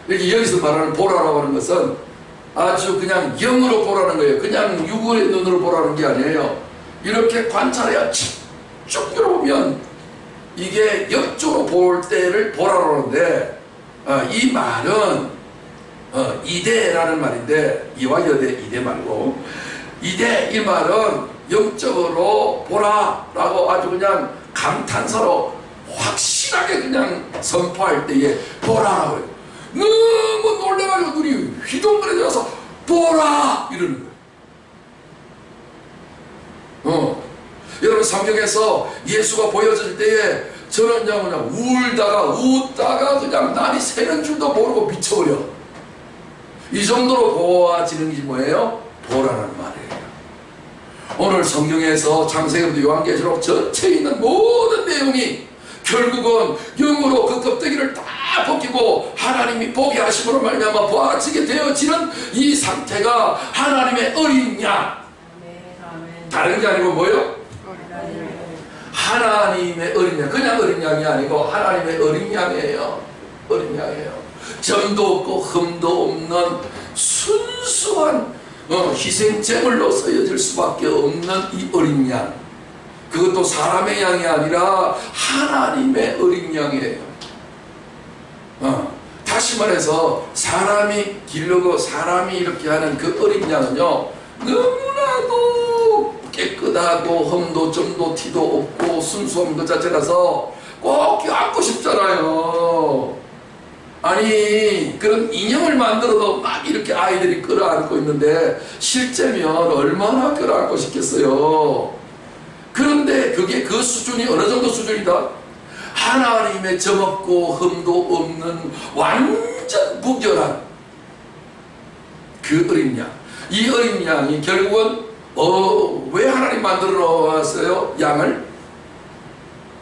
이렇게 여기서 말하는 보라라고 하는 것은 아주 그냥 영으로 보라는 거예요. 그냥 육의 눈으로 보라는 게 아니에요. 이렇게 관찰해야 집중적으로 보면 이게 역적으로 볼 때를 보라고 하는데, 이 말은 이대라는 말인데, 이와 여대 이대 말고, 이대 이 말은 영적으로 보라라고 아주 그냥 감탄사로 확실하게 그냥 선포할 때에 보라라고 해요. 너무 놀래가지고 눈이 휘둥그레져서 보라 이러는 거예요. 여러분 성경에서 예수가 보여질 때에 저는 그냥 울다가 웃다가 그냥 날이 새는 줄도 모르고 미쳐버려. 이 정도로 보아지는 게 뭐예요? 보라는 말이에요. 오늘 성경에서 창세기부터 요한계시록 전체에 있는 모든 내용이 결국은 영으로 그 껍데기를 다 벗기고 하나님이 보게 하심으로 말미암아 보아지게 되어지는 이 상태가 하나님의 어린 양. 다른 게 아니고 뭐예요? 하나님의 어린 양. 그냥 어린 양이 아니고 하나님의 어린 양이에요. 어린 양이에요. 점도 없고 흠도 없는 순수한 희생제물로 쓰여질 수밖에 없는 이 어린 양. 그것도 사람의 양이 아니라 하나님의 어린 양이에요. 다시 말해서 사람이 기르고 사람이 이렇게 하는 그 어린 양은요, 너무나도 깨끗하고 흠도 점도 티도 없고 순수한 것 자체라서 꼭 껴안고 싶잖아요. 아니 그런 인형을 만들어도 막 이렇게 아이들이 끌어안고 있는데 실제면 얼마나 끌어안고 싶겠어요. 그런데 그게 그 수준이 어느 정도 수준이다? 하나님의 점없고 흠도 없는 완전 무결한 그 어린 양. 이 어린 양이 결국은 왜 하나님 만들어 놓았어요? 양을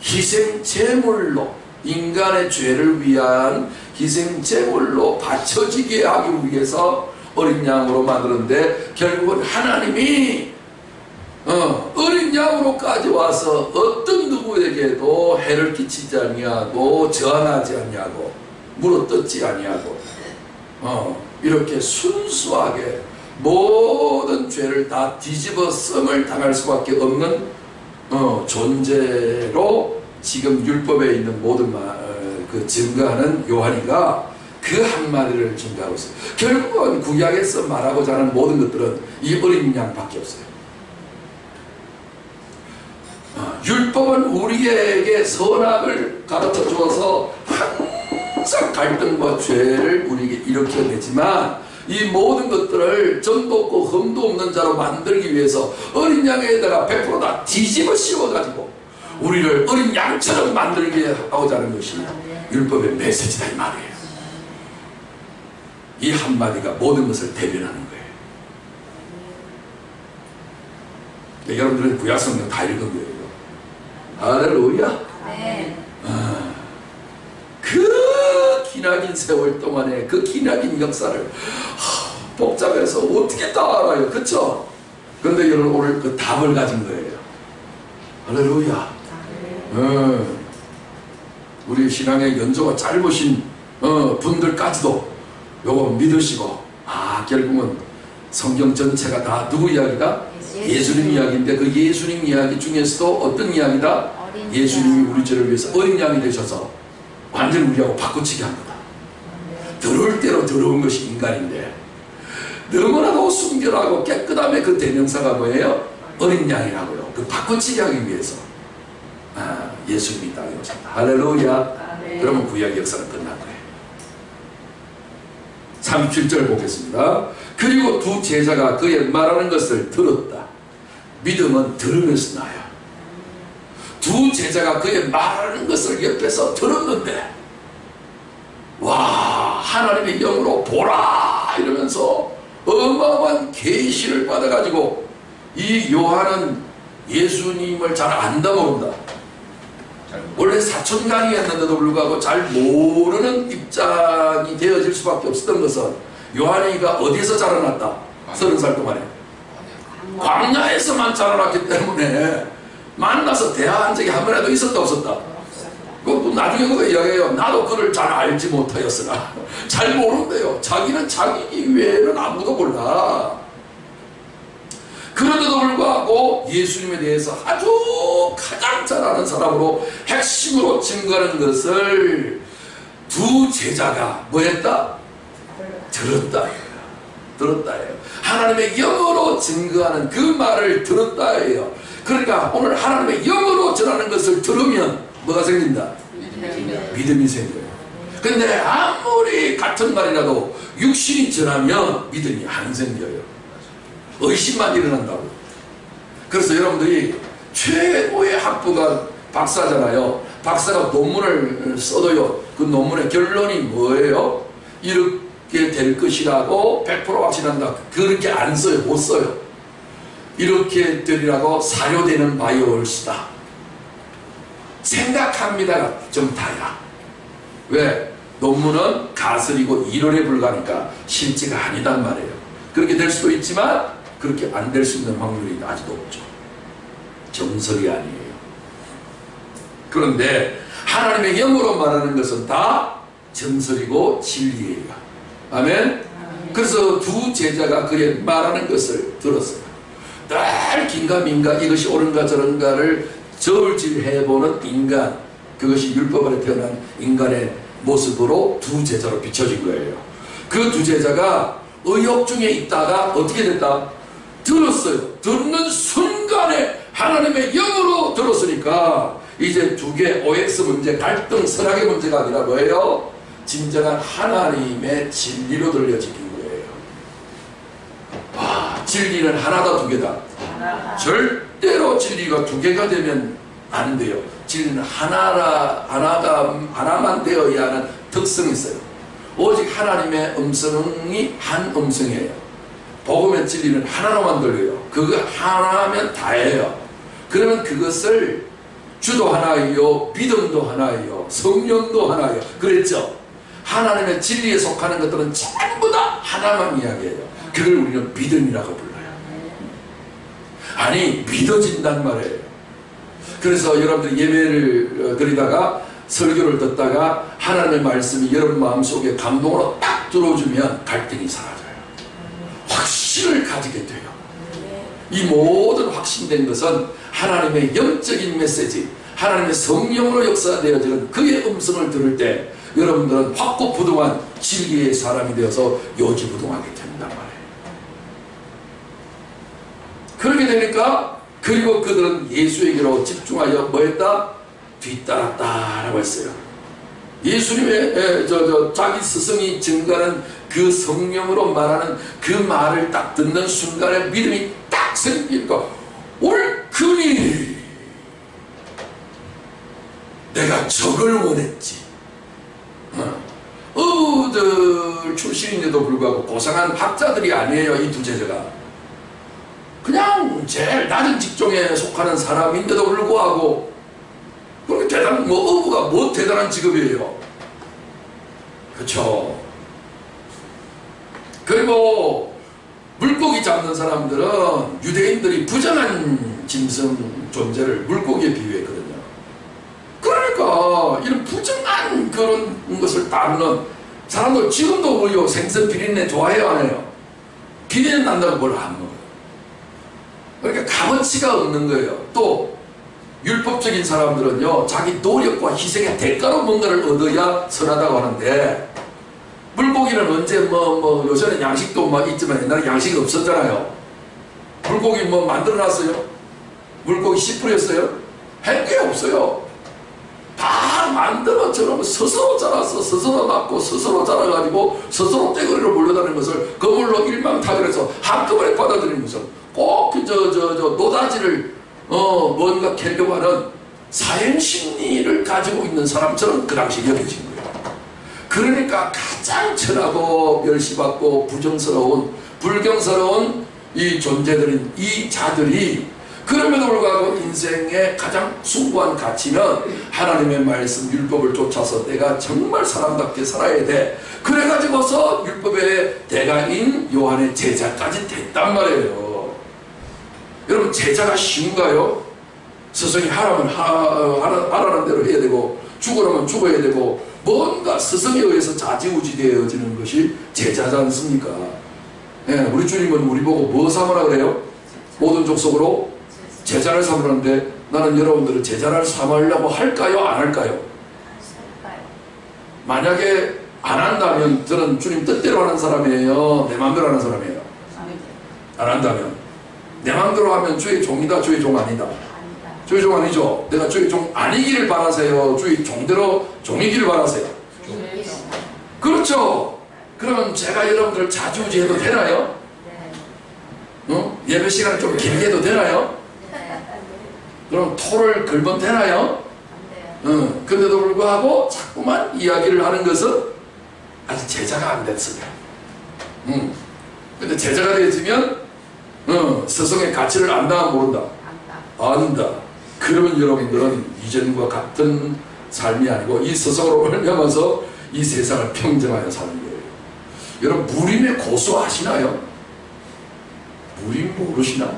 희생제물로, 인간의 죄를 위한 희생제물로 바쳐지게 하기 위해서 어린 양으로 만드는데, 결국은 하나님이 어린 양으로까지 와서 어떤 누구에게도 해를 끼치지 아니하고 저항하지 아니하고 물어뜯지 아니하고 이렇게 순수하게 모든 죄를 다 뒤집어 씀을 당할 수밖에 없는 존재로 지금 율법에 있는 모든 그 증거하는 요한이가 그 한마디를 증거하고 있어요. 결국은 구약에서 말하고자 하는 모든 것들은 이 어린 양밖에 없어요. 율법은 우리에게 선악을 가르쳐 주어서 항상 갈등과 죄를 우리에게 일으켜내지만 이 모든 것들을 점도 없고 흠도 없는 자로 만들기 위해서 어린 양에다가 100% 다 뒤집어 씌워가지고 우리를 어린 양처럼 만들게 하고자 하는 것이 율법의 메시지다 이 말이에요. 이 한마디가 모든 것을 대변하는 거예요. 네, 여러분들은 구약성경 다 읽은 거예요. 할렐루야. 네. 그 기나긴 세월 동안에 그 기나긴 역사를 복잡해서 어떻게 다 알아요. 그쵸? 그런데 여러분 오늘 그 답을 가진 거예요. 할렐루야. 우리 신앙의 연조가 짧으신 분들까지도 요거 믿으시고 결국은 성경 전체가 다 누구 이야기다? 예수님 이야기인데 그 예수님 이야기 중에서도 어떤 이야기다? 예수님이 우리 죄를 위해서 어린 양이 되셔서 완전 우리하고 바꾸치게 한 거다. 더러울 대로 더러운 것이 인간인데 너무나도 순결하고 깨끗함의 그 대명사가 뭐예요? 어린 양이라고요. 그 바꾸치게 하기 위해서 예수님이 땅에 오셨다. 할렐루야. 그러면 구약 역사는 끝난 거예요. 37절 보겠습니다. 그리고 두 제자가 그의 말하는 것을 들었다. 믿음은 들으면서 나요. 두 제자가 그의 말하는 것을 옆에서 들었는데 와 하나님의 영으로 보라 이러면서 어마어마한 계시를 받아가지고 이 요한은 예수님을 잘 안다 모른다. 원래 사촌강이었는데도 불구하고 잘 모르는 입장이 되어질 수밖에 없었던 것은 요한이가 어디에서 자라났다? 30살 동안에 광야에서만 자라났기 때문에 만나서 대화한 적이 한 번이라도 있었다 없었다? 그 나중에 그거 이야기해요. 나도 그를 잘 알지 못하였으나 잘 모른대요. 자기는 자기 외에는 아무도 몰라. 그런데도 불구하고 예수님에 대해서 아주 가장 잘 아는 사람으로 핵심으로 증거하는 것을 두 제자가 뭐 했다? 들었다. 들었다예요. 하나님의 영으로 증거하는 그 말을 들었다예요. 그러니까 오늘 하나님의 영으로 전하는 것을 들으면 뭐가 생긴다? 믿음이 생겨요. 근데 아무리 같은 말이라도 육신이 전하면 믿음이 안 생겨요. 의심만 일어난다고. 그래서 여러분들이 최고의 학부가 박사잖아요. 박사가 논문을 써도요. 그 논문의 결론이 뭐예요? 이렇게 될 것이라고 100% 확신한다. 그렇게 안 써요. 못 써요. 이렇게 되리라고 사료되는 바이올스다. 생각합니다가 좀 달라. 왜? 논문은 가설이고 이론에 불과하니까 실제가 아니단 말이에요. 그렇게 될 수도 있지만 그렇게 안 될 수 있는 확률이 아주 높죠. 정설이 아니에요. 그런데 하나님의 영으로 말하는 것은 다 정설이고 진리예요. 아멘? 그래서 두 제자가 그의 말하는 것을 들었어요. 늘 긴가민가 이것이 옳은가 저런가를 저울질해보는 인간, 그것이 율법 아래 태어난 인간의 모습으로 두 제자로 비춰진 거예요. 그 두 제자가 의욕 중에 있다가 어떻게 됐다? 들었어요. 듣는 순간에 하나님의 영으로 들었으니까 이제 두 개 OX 문제, 갈등, 선악의 문제가 아니라 뭐예요? 진정한 하나님의 진리로 들려지는 거예요. 와, 진리는 하나다 두 개다. 절대로 진리가 두 개가 되면 안 돼요. 진리는 하나만 되어야 하는 특성이 있어요. 오직 하나님의 음성이 한 음성이에요. 복음의 진리는 하나로만 들려요. 그거 하나면 다예요. 그러면 그것을 주도 하나이요, 믿음도 하나이요, 성령도 하나이요. 그랬죠? 하나님의 진리에 속하는 것들은 전부 다 하나만 이야기해요. 그걸 우리는 믿음이라고 불러요. 아니, 믿어진단 말이에요. 그래서 여러분들 예배를 드리다가 설교를 듣다가 하나님의 말씀이 여러분 마음속에 감동으로 딱 들어오면 갈등이 사라져요. 확신을 가지게 돼요. 이 모든 확신된 것은 하나님의 영적인 메시지, 하나님의 성령으로 역사되어지는 그의 음성을 들을 때 여러분들은 확고부동한 진리의 사람이 되어서 요지부동하게 된단 말이에요. 그렇게 되니까 그리고 그들은 예수에게로 집중하여 뭐했다? 뒤따랐다라고 했어요. 예수님의 자기 스승이 증가하는 그 성령으로 말하는 그 말을 딱 듣는 순간에 믿음이 딱 생기니까 옳으니 내가 적을 원했지. 의들 출신인데도 불구하고 고상한 학자들이 아니에요. 이 두 제자가 그냥 제일 낮은 직종에 속하는 사람인데도 불구하고 그렇게 대단한 어부가 뭐 대단한 직업이에요. 그렇죠. 그리고 물고기 잡는 사람들은 유대인들이 부정한 짐승 존재를 물고기에 비유했거든요. 그러니까 이런 부정한 그런 것을 다루는 사람들 지금도 뭐요 생선 비린내 좋아해요 안 해요? 비린내 난다고 뭘 안 먹어요. 그러니까 값어치가 없는 거예요. 또 율법적인 사람들은요 자기 노력과 희생의 대가로 뭔가를 얻어야 선하다고 하는데 물고기는 언제 요새는 양식도 막 있지만 옛날에 양식이 없었잖아요. 물고기 뭐 만들어놨어요? 물고기 씨 뿌렸어요? 할 게 없어요. 다 만들어 저러면 스스로 자라서 스스로 낳고 스스로 자라가지고 스스로 떼거리로 몰려다니는 것을 그걸로 일망타결해서 한꺼번에 받아들이는 것을 꼭 노다지를 뭔가 캐려고 하는 사행심리를 가지고 있는 사람처럼 그 당시 여겨진 거예요. 그러니까 가장 천하고 멸시받고 부정스러운 불경스러운 이 존재들인 이 자들이 그럼에도 불구하고 인생의 가장 숭고한 가치는 하나님의 말씀 율법을 쫓아서 내가 정말 사람답게 살아야 돼. 그래가지고서 율법의 대가인 요한의 제자까지 됐단 말이에요. 여러분 제자가 쉬운가요? 스승이 하라면 하라는 대로 해야 되고 죽으라면 죽어야 되고 뭔가 스승에 의해서 좌지우지 되어지는 것이 제자지 않습니까? 예, 우리 주님은 우리 보고 뭐 삼으라 그래요? 모든 족속으로 제자를 삼으라는데 나는 여러분들을 제자를 삼으려고 할까요? 안 할까요? 만약에 안 한다면 저는 주님 뜻대로 하는 사람이에요? 내 마음대로 하는 사람이에요? 안 한다면 내 마음대로 하면 주의 종이다 주의 종 아니다? 주의 종 아니죠? 내가 주의 종 아니기를 바라세요? 주의 종대로 종이기를 바라세요? 그렇죠? 그러면 제가 여러분들 자주우지 해도 되나요? 예배 시간을 좀 길게 해도 되나요? 그럼 토를 걸면 되나요? 근데도 불구하고 자꾸만 이야기를 하는 것은 아직 제자가 안 됐어요. 근데 제자가 되어지면 스승의 가치를 안다 모른다? 안다. 그러면 여러분들은 이전과 같은 삶이 아니고 이 스승으로 말미암아서 이 세상을 평정하여 사는 거예요. 여러분 무림의 고수 아시나요? 무림 모르시나?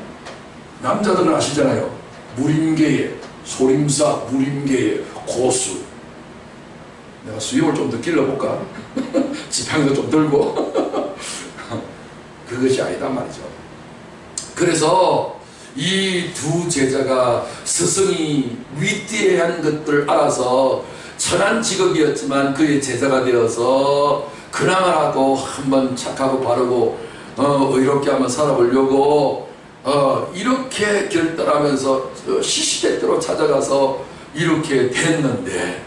남자들은 아시잖아요. 무림계의 소림사 무림계의 고수. 내가 수염을 좀 더 길러볼까? 지팡이도 좀 들고 그것이 아니다 말이죠. 그래서 이 두 제자가 스승이 위대한 것들을 알아서 천한 직업이었지만 그의 제자가 되어서 근황을 하고 한번 착하고 바르고 의롭게 한번 살아보려고 이렇게 결단하면서 시시때때로 찾아가서 이렇게 됐는데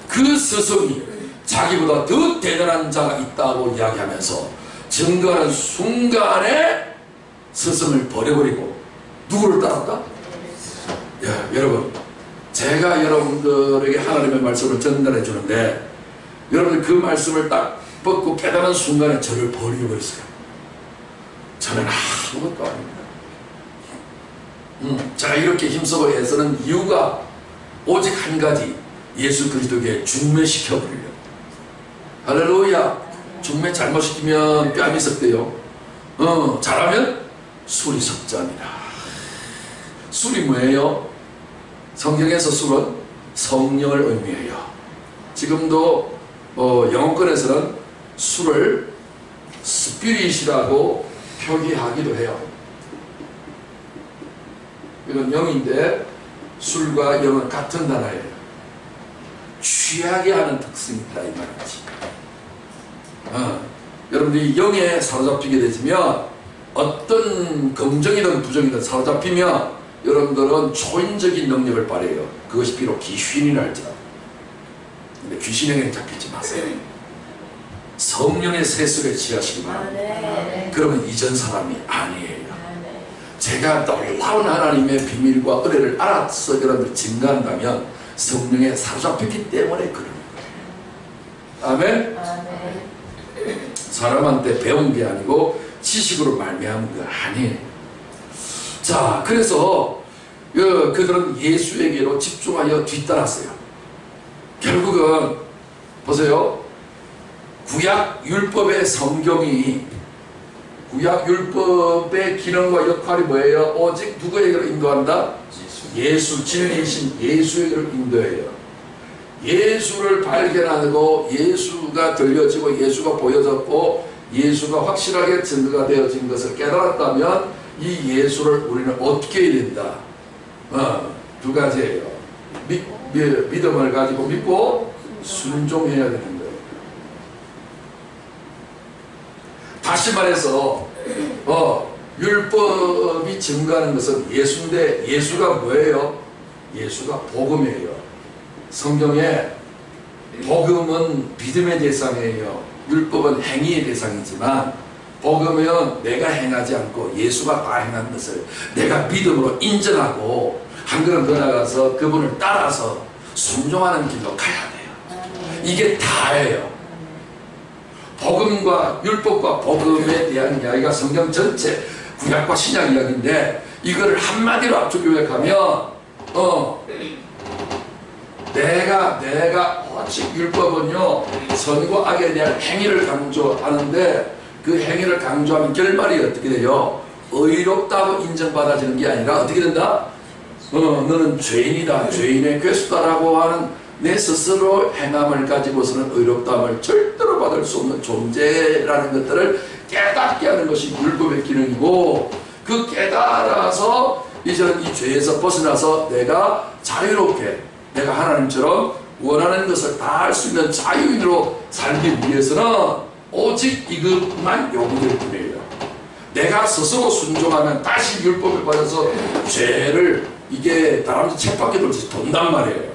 그 스승이 자기보다 더 대단한 자가 있다고 이야기하면서 증거하는 순간에 스승을 버려버리고 누구를 따랐다? 야, 여러분 제가 여러분들에게 하나님의 말씀을 전달해 주는데 여러분들 그 말씀을 딱 벗고 깨달은 순간에 저를 버려버렸어요. 저는 아무것도 아닙니다. 제가 이렇게 힘쓰고 애쓰는 이유가 오직 한 가지, 예수 그리스도에게 중매시켜버리려고. 할렐루야. 중매 잘못시키면 뺨이 썩대요. 잘하면 술이 썩자입니다. 술이 뭐예요? 성경에서 술은 성령을 의미해요. 지금도 영어권에서는 술을 스피릿이라고 표기하기도 해요. 이건 영인데 술과 영은 같은 단어예요. 취하게 하는 특성이 있다 이 말이지. 여러분들이 영에 사로잡히게 되시면 어떤 긍정이든 부정이든 사로잡히면 여러분들은 초인적인 능력을 발휘해요. 그것이 비록 귀신이라 할지라도. 근데 귀신에게는 잡히지 마세요. 성령의 세술에 취하시기 바랍니다. 그러면 이전 사람이 아니에요. 제가 놀라운 하나님의 비밀과 은혜를 알아서 여러분들 증가한다면 성령에 사로잡혔기 때문에 그런 거예요. 아멘? 사람한테 배운 게 아니고 지식으로 말미암은 거 아니에요. 자, 그래서 그들은 예수에게로 집중하여 뒤따랐어요. 결국은 보세요. 구약 율법의 성경이 구약 율법의 기능과 역할이 뭐예요? 오직 누구에게로 인도한다? 예수, 진리이신 예수에게로 인도해요. 예수를 발견하고 예수가 들려지고 예수가 보여졌고 예수가 확실하게 증거가 되어진 것을 깨달았다면 이 예수를 우리는 어떻게 해야 된다? 두 가지예요. 믿음을 가지고 믿고 순종해야 되는 거예요. 다시 말해서 율법이 증거하는 것은 예수인데 예수가 뭐예요? 예수가 복음이에요. 성경에 복음은 믿음의 대상이에요. 율법은 행위의 대상이지만 복음은 내가 행하지 않고 예수가 다 행한 것을 내가 믿음으로 인정하고 한 걸음 더 나가서 그분을 따라서 순종하는 길로 가야 돼요. 이게 다예요. 복음과 율법과 복음에 대한 이야기가 성경 전체 구약과 신약 이야기인데 이거를 한마디로 압축 요약하면 내가 오직 율법은요 선과 악에 대한 행위를 강조하는데 그 행위를 강조하면 결말이 어떻게 돼요? 의롭다고 인정받아지는 게 아니라 어떻게 된다? 너는 죄인이다, 죄인의 괴수다라고 하는 내 스스로 행함을 가지고서는 의롭다함을 절대로 받을 수 없는 존재라는 것들을 깨닫게 하는 것이 율법의 기능이고 그 깨달아서 이제는 이 죄에서 벗어나서 내가 자유롭게 내가 하나님처럼 원하는 것을 다 할 수 있는 자유인으로 살기 위해서는 오직 이것만 요구될 뿐이에요. 내가 스스로 순종하면 다시 율법에 빠져서 죄를 이게 다람쥐 책밖에 돌지 돈단 말이에요.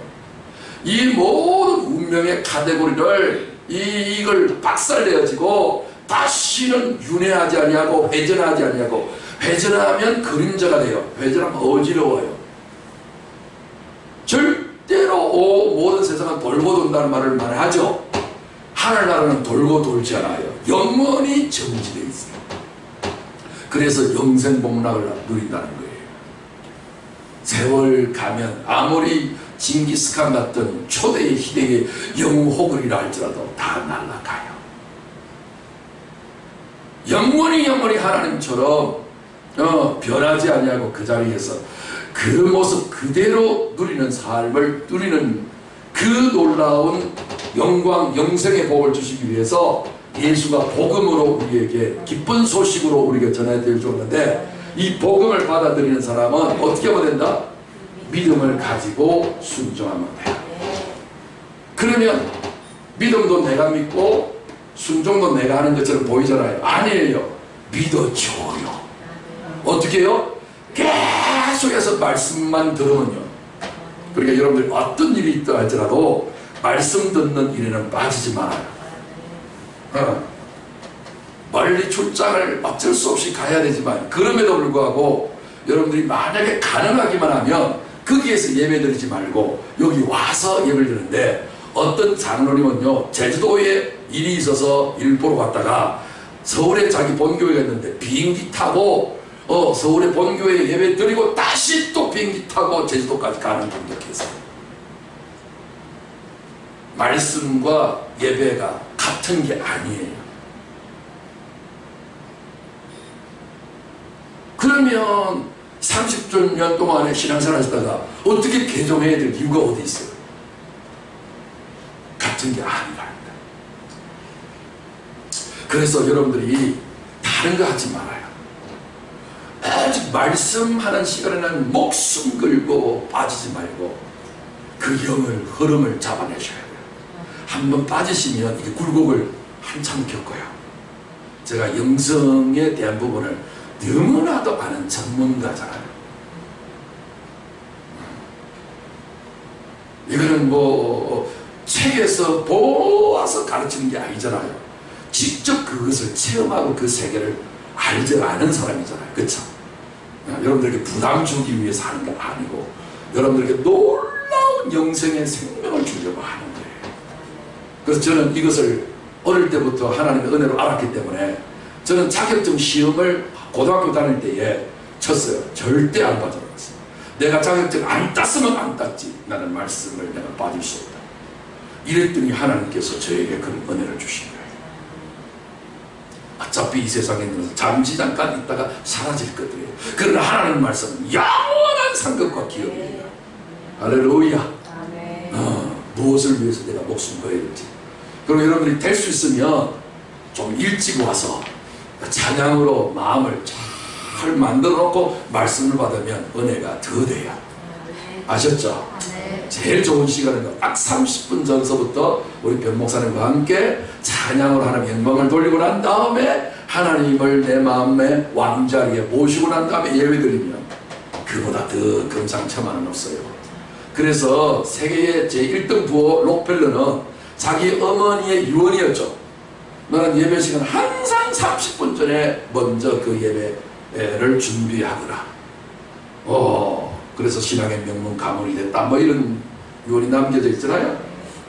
이 모든 운명의 카테고리를 이걸 박살내어지고 다시는 윤회하지 아니하고 회전하지 아니하고 회전하면 그림자가 돼요. 회전하면 어지러워요. 절대로 모든 세상은 돌고 돈다는 말을 말하죠. 하늘나라는 돌고 돌지 않아요. 영원히 정지되어 있어요. 그래서 영생복락을 누린다는 거예요. 세월 가면 아무리 징기스칸 같은 초대의 희대의 영웅호글이라 할지라도 다 날아가요. 영원히 하나님처럼 변하지 아니하고 그 자리에서 그 모습 그대로 누리는 삶을 누리는 그 놀라운 영광 영생의 복을 주시기 위해서 예수가 복음으로 우리에게 기쁜 소식으로 우리에게 전해드려 줬는데 이 복음을 받아들이는 사람은 어떻게 하면 된다? 믿음을 가지고 순종하면 돼요. 그러면 믿음도 내가 믿고 순종도 내가 하는 것처럼 보이잖아요. 아니에요. 믿어줘요. 어떻게 해요? 계속해서 말씀만 들으면요. 그러니까 여러분들이 어떤 일이 있다 할지라도 말씀 듣는 일에는 빠지지 말아요. 멀리 출장을 어쩔 수 없이 가야 되지만 그럼에도 불구하고 여러분들이 만약에 가능하기만 하면 거기에서 예배 드리지 말고 여기 와서 예배를 드리는데 어떤 장로님은요 제주도에 일이 있어서 일 보러 갔다가 서울에 자기 본교회가 있는데 비행기 타고 서울에 본교회에 예배 드리고 다시 또 비행기 타고 제주도까지 가는 분들이 있어요. 말씀과 예배가 같은 게 아니에요. 그러면 30년 동안의 신앙생활 하시다가 어떻게 개종해야 될 이유가 어디 있어요? 같은 게 아니랍니다. 그래서 여러분들이 다른 거 하지 말아요. 아직 말씀하는 시간에는 목숨 걸고 빠지지 말고 그 영을 흐름을 잡아내셔야 돼요. 한번 빠지시면 이게 굴곡을 한참 겪어요. 제가 영성에 대한 부분을 너무나도 아는 전문가잖아요. 이거는 뭐 책에서 보아서 가르치는 게 아니잖아요. 직접 그것을 체험하고 그 세계를 알지 않은 사람이잖아요. 그렇죠? 여러분들에게 부담 주기 위해서 하는 게 아니고 여러분들에게 놀라운 영생의 생명을 주려고 하는 거예요. 그래서 저는 이것을 어릴 때부터 하나님의 은혜로 알았기 때문에 저는 자격증 시험을 고등학교 다닐 때에 쳤어요. 절대 안 빠져나갔어요. 내가 자격증 안 땄으면 안 땄지 나는 말씀을 내가 빠질 수 없다. 이랬더니 하나님께서 저에게 그런 은혜를 주신 거예요. 어차피 이 세상에 있는 것은 잠시 잠깐 있다가 사라질 것들이에요. 그러나 하나님 말씀은 영원한 상급과 기업이에요. 할렐루야. 무엇을 위해서 내가 목숨 걸어야 될지. 그럼 여러분들이 될 수 있으면 좀 일찍 와서 찬양으로 마음을 잘 만들어 놓고 말씀을 받으면 은혜가 더 돼요. 아셨죠? 제일 좋은 시간은 딱 30분 전서부터 우리 변 목사님과 함께 찬양으로 하나님 영광을 돌리고 난 다음에 하나님을 내 마음의 왕자리에 모시고 난 다음에 예배드리면 그보다 더 금상첨화는 없어요. 그래서 세계의 제1등 부호 록펠러는 자기 어머니의 유언이었죠. 너는 예배 시간 항상 30분 전에 먼저 그 예배를 준비하거라. 그래서 신앙의 명문 가문이 됐다. 뭐 이런 유언이 남겨져 있잖아요.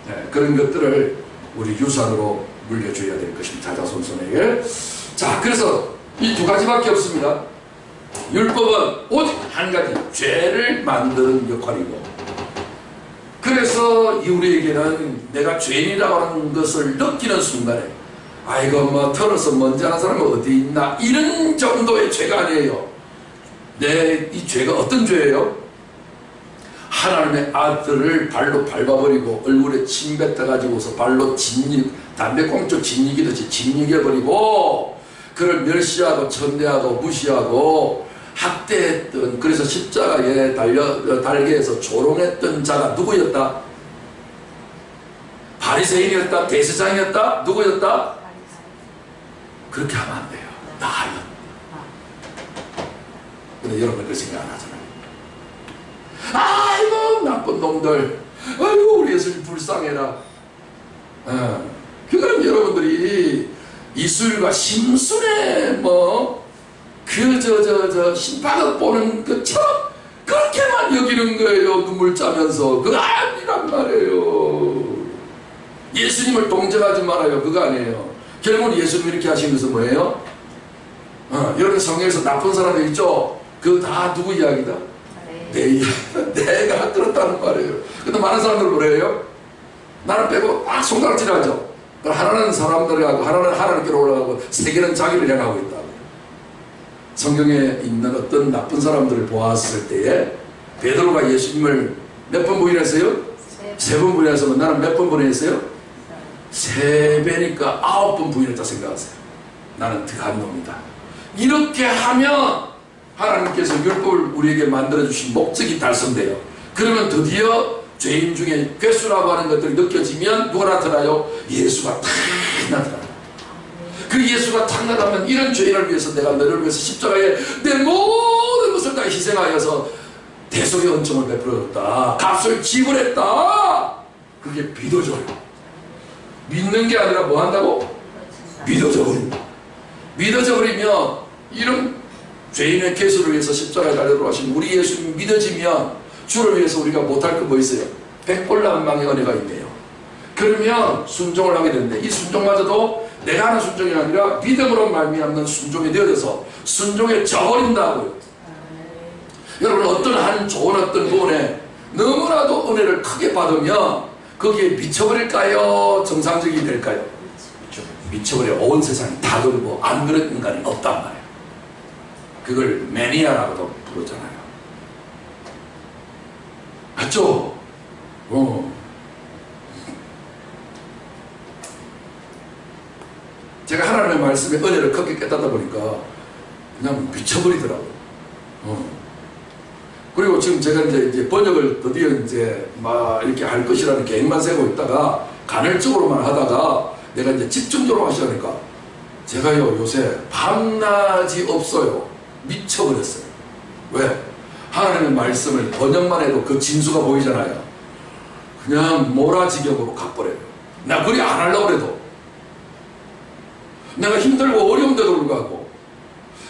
네, 그런 것들을 우리 유산으로 물려줘야 될 것입니다. 자자손손에게. 자, 그래서 이 두 가지밖에 없습니다. 율법은 오직 한 가지, 죄를 만드는 역할이고, 그래서 우리에게는 내가 죄인이라고 하는 것을 느끼는 순간에 아이고 뭐 털어서 먼지 하는 사람은 어디 있나 이런 정도의 죄가 아니에요. 이 죄가 어떤 죄예요? 하나님의 아들을 발로 밟아버리고 얼굴에 침 뱉어가지고서 발로 담배꽁초 짓이기듯이 짓이겨버리고 그를 멸시하고 천대하고 무시하고 학대했던, 그래서 십자가에 달게에서 조롱했던 자가 누구였다? 바리새인이었다? 대제사장이었다? 누구였다? 그렇게 하면 안 돼요. 나요. 근데 여러분 그 생각 안 하잖아요. 아이고 나쁜 놈들, 아이고 우리 예수님 불쌍해라. 그거는 여러분들이 이술과 심술에 심판을 보는 것처럼 그렇게만 여기는 거예요. 눈물 짜면서. 그거 아니란 말이에요. 예수님을 동정하지 말아요. 그거 아니에요. 결국은 예수님이 이렇게 하신 것은 뭐예요? 여러분 성경에서 나쁜 사람들 있죠? 그거 다 누구 이야기다? 내 이야기. 내가 그렇다는 말이에요. 근데 많은 사람들은 뭐래요? 나는 빼고 막 손가락질하죠. 하나는 사람들하고 하나는 하나님께로 올라가고 세계는 자기를 향하고 있다. 성경에 있는 어떤 나쁜 사람들을 보았을 때에 베드로가 예수님을 몇 번 부인했어요? 3번 부인했으면 나는 몇 번 부인했어요? 3배니까 9번 부인했다 생각하세요. 나는 더한 놈이다. 이렇게 하면 하나님께서 율법을 우리에게 만들어주신 목적이 달성돼요. 그러면 드디어 죄인 중에 괴수라고 하는 것들이 느껴지면 누가 나타나요? 예수가 탁 나타나요. 그 예수가 탁 나타나면 이런 죄인을 위해서 내가 너를 위해서 십자가에 내 모든 것을 다 희생하여서 대속의 은총을 베풀어줬다. 값을 지불했다. 그게 믿어져요. 믿는 게 아니라 뭐 한다고? 믿어져 버린다. 믿어져 버리면 이런 죄인의 괴수를 위해서 십자가에 달려 돌아가신 우리 예수님이 믿어지면 주를 위해서 우리가 못할 거 뭐 있어요? 백골난방의 은혜가 있네요. 그러면 순종을 하게 되는데 이 순종마저도 내가 하는 순종이 아니라 믿음으로 말미암는 순종이 되어져서 순종에 져버린다고요. 여러분 어떤 한 좋은 어떤 부분에 너무나도 은혜를 크게 받으면 거기에 미쳐버릴까요? 정상적이 될까요? 미쳐버려. 온 세상이 다 그러고 안 그런 인간이 없단 말이에요. 그걸 매니아라고도 부르잖아요. 맞죠? 제가 하나님의 말씀에 은혜를 크게 깨닫다 보니까 그냥 미쳐버리더라고요. 그리고 지금 제가 이제 번역을 드디어 이제 막 이렇게 할 것이라는 계획만 세고 있다가 간헐적으로만 하다가 내가 이제 집중적으로 하시라니까 제가요 요새 밤낮이 없어요. 미쳐버렸어요. 왜? 하나님의 말씀을 번역만 해도 그 진수가 보이잖아요. 그냥 몰아지경으로 가버려요. 나 그리 안 하려고 해도 내가 힘들고 어려운데도 불구하고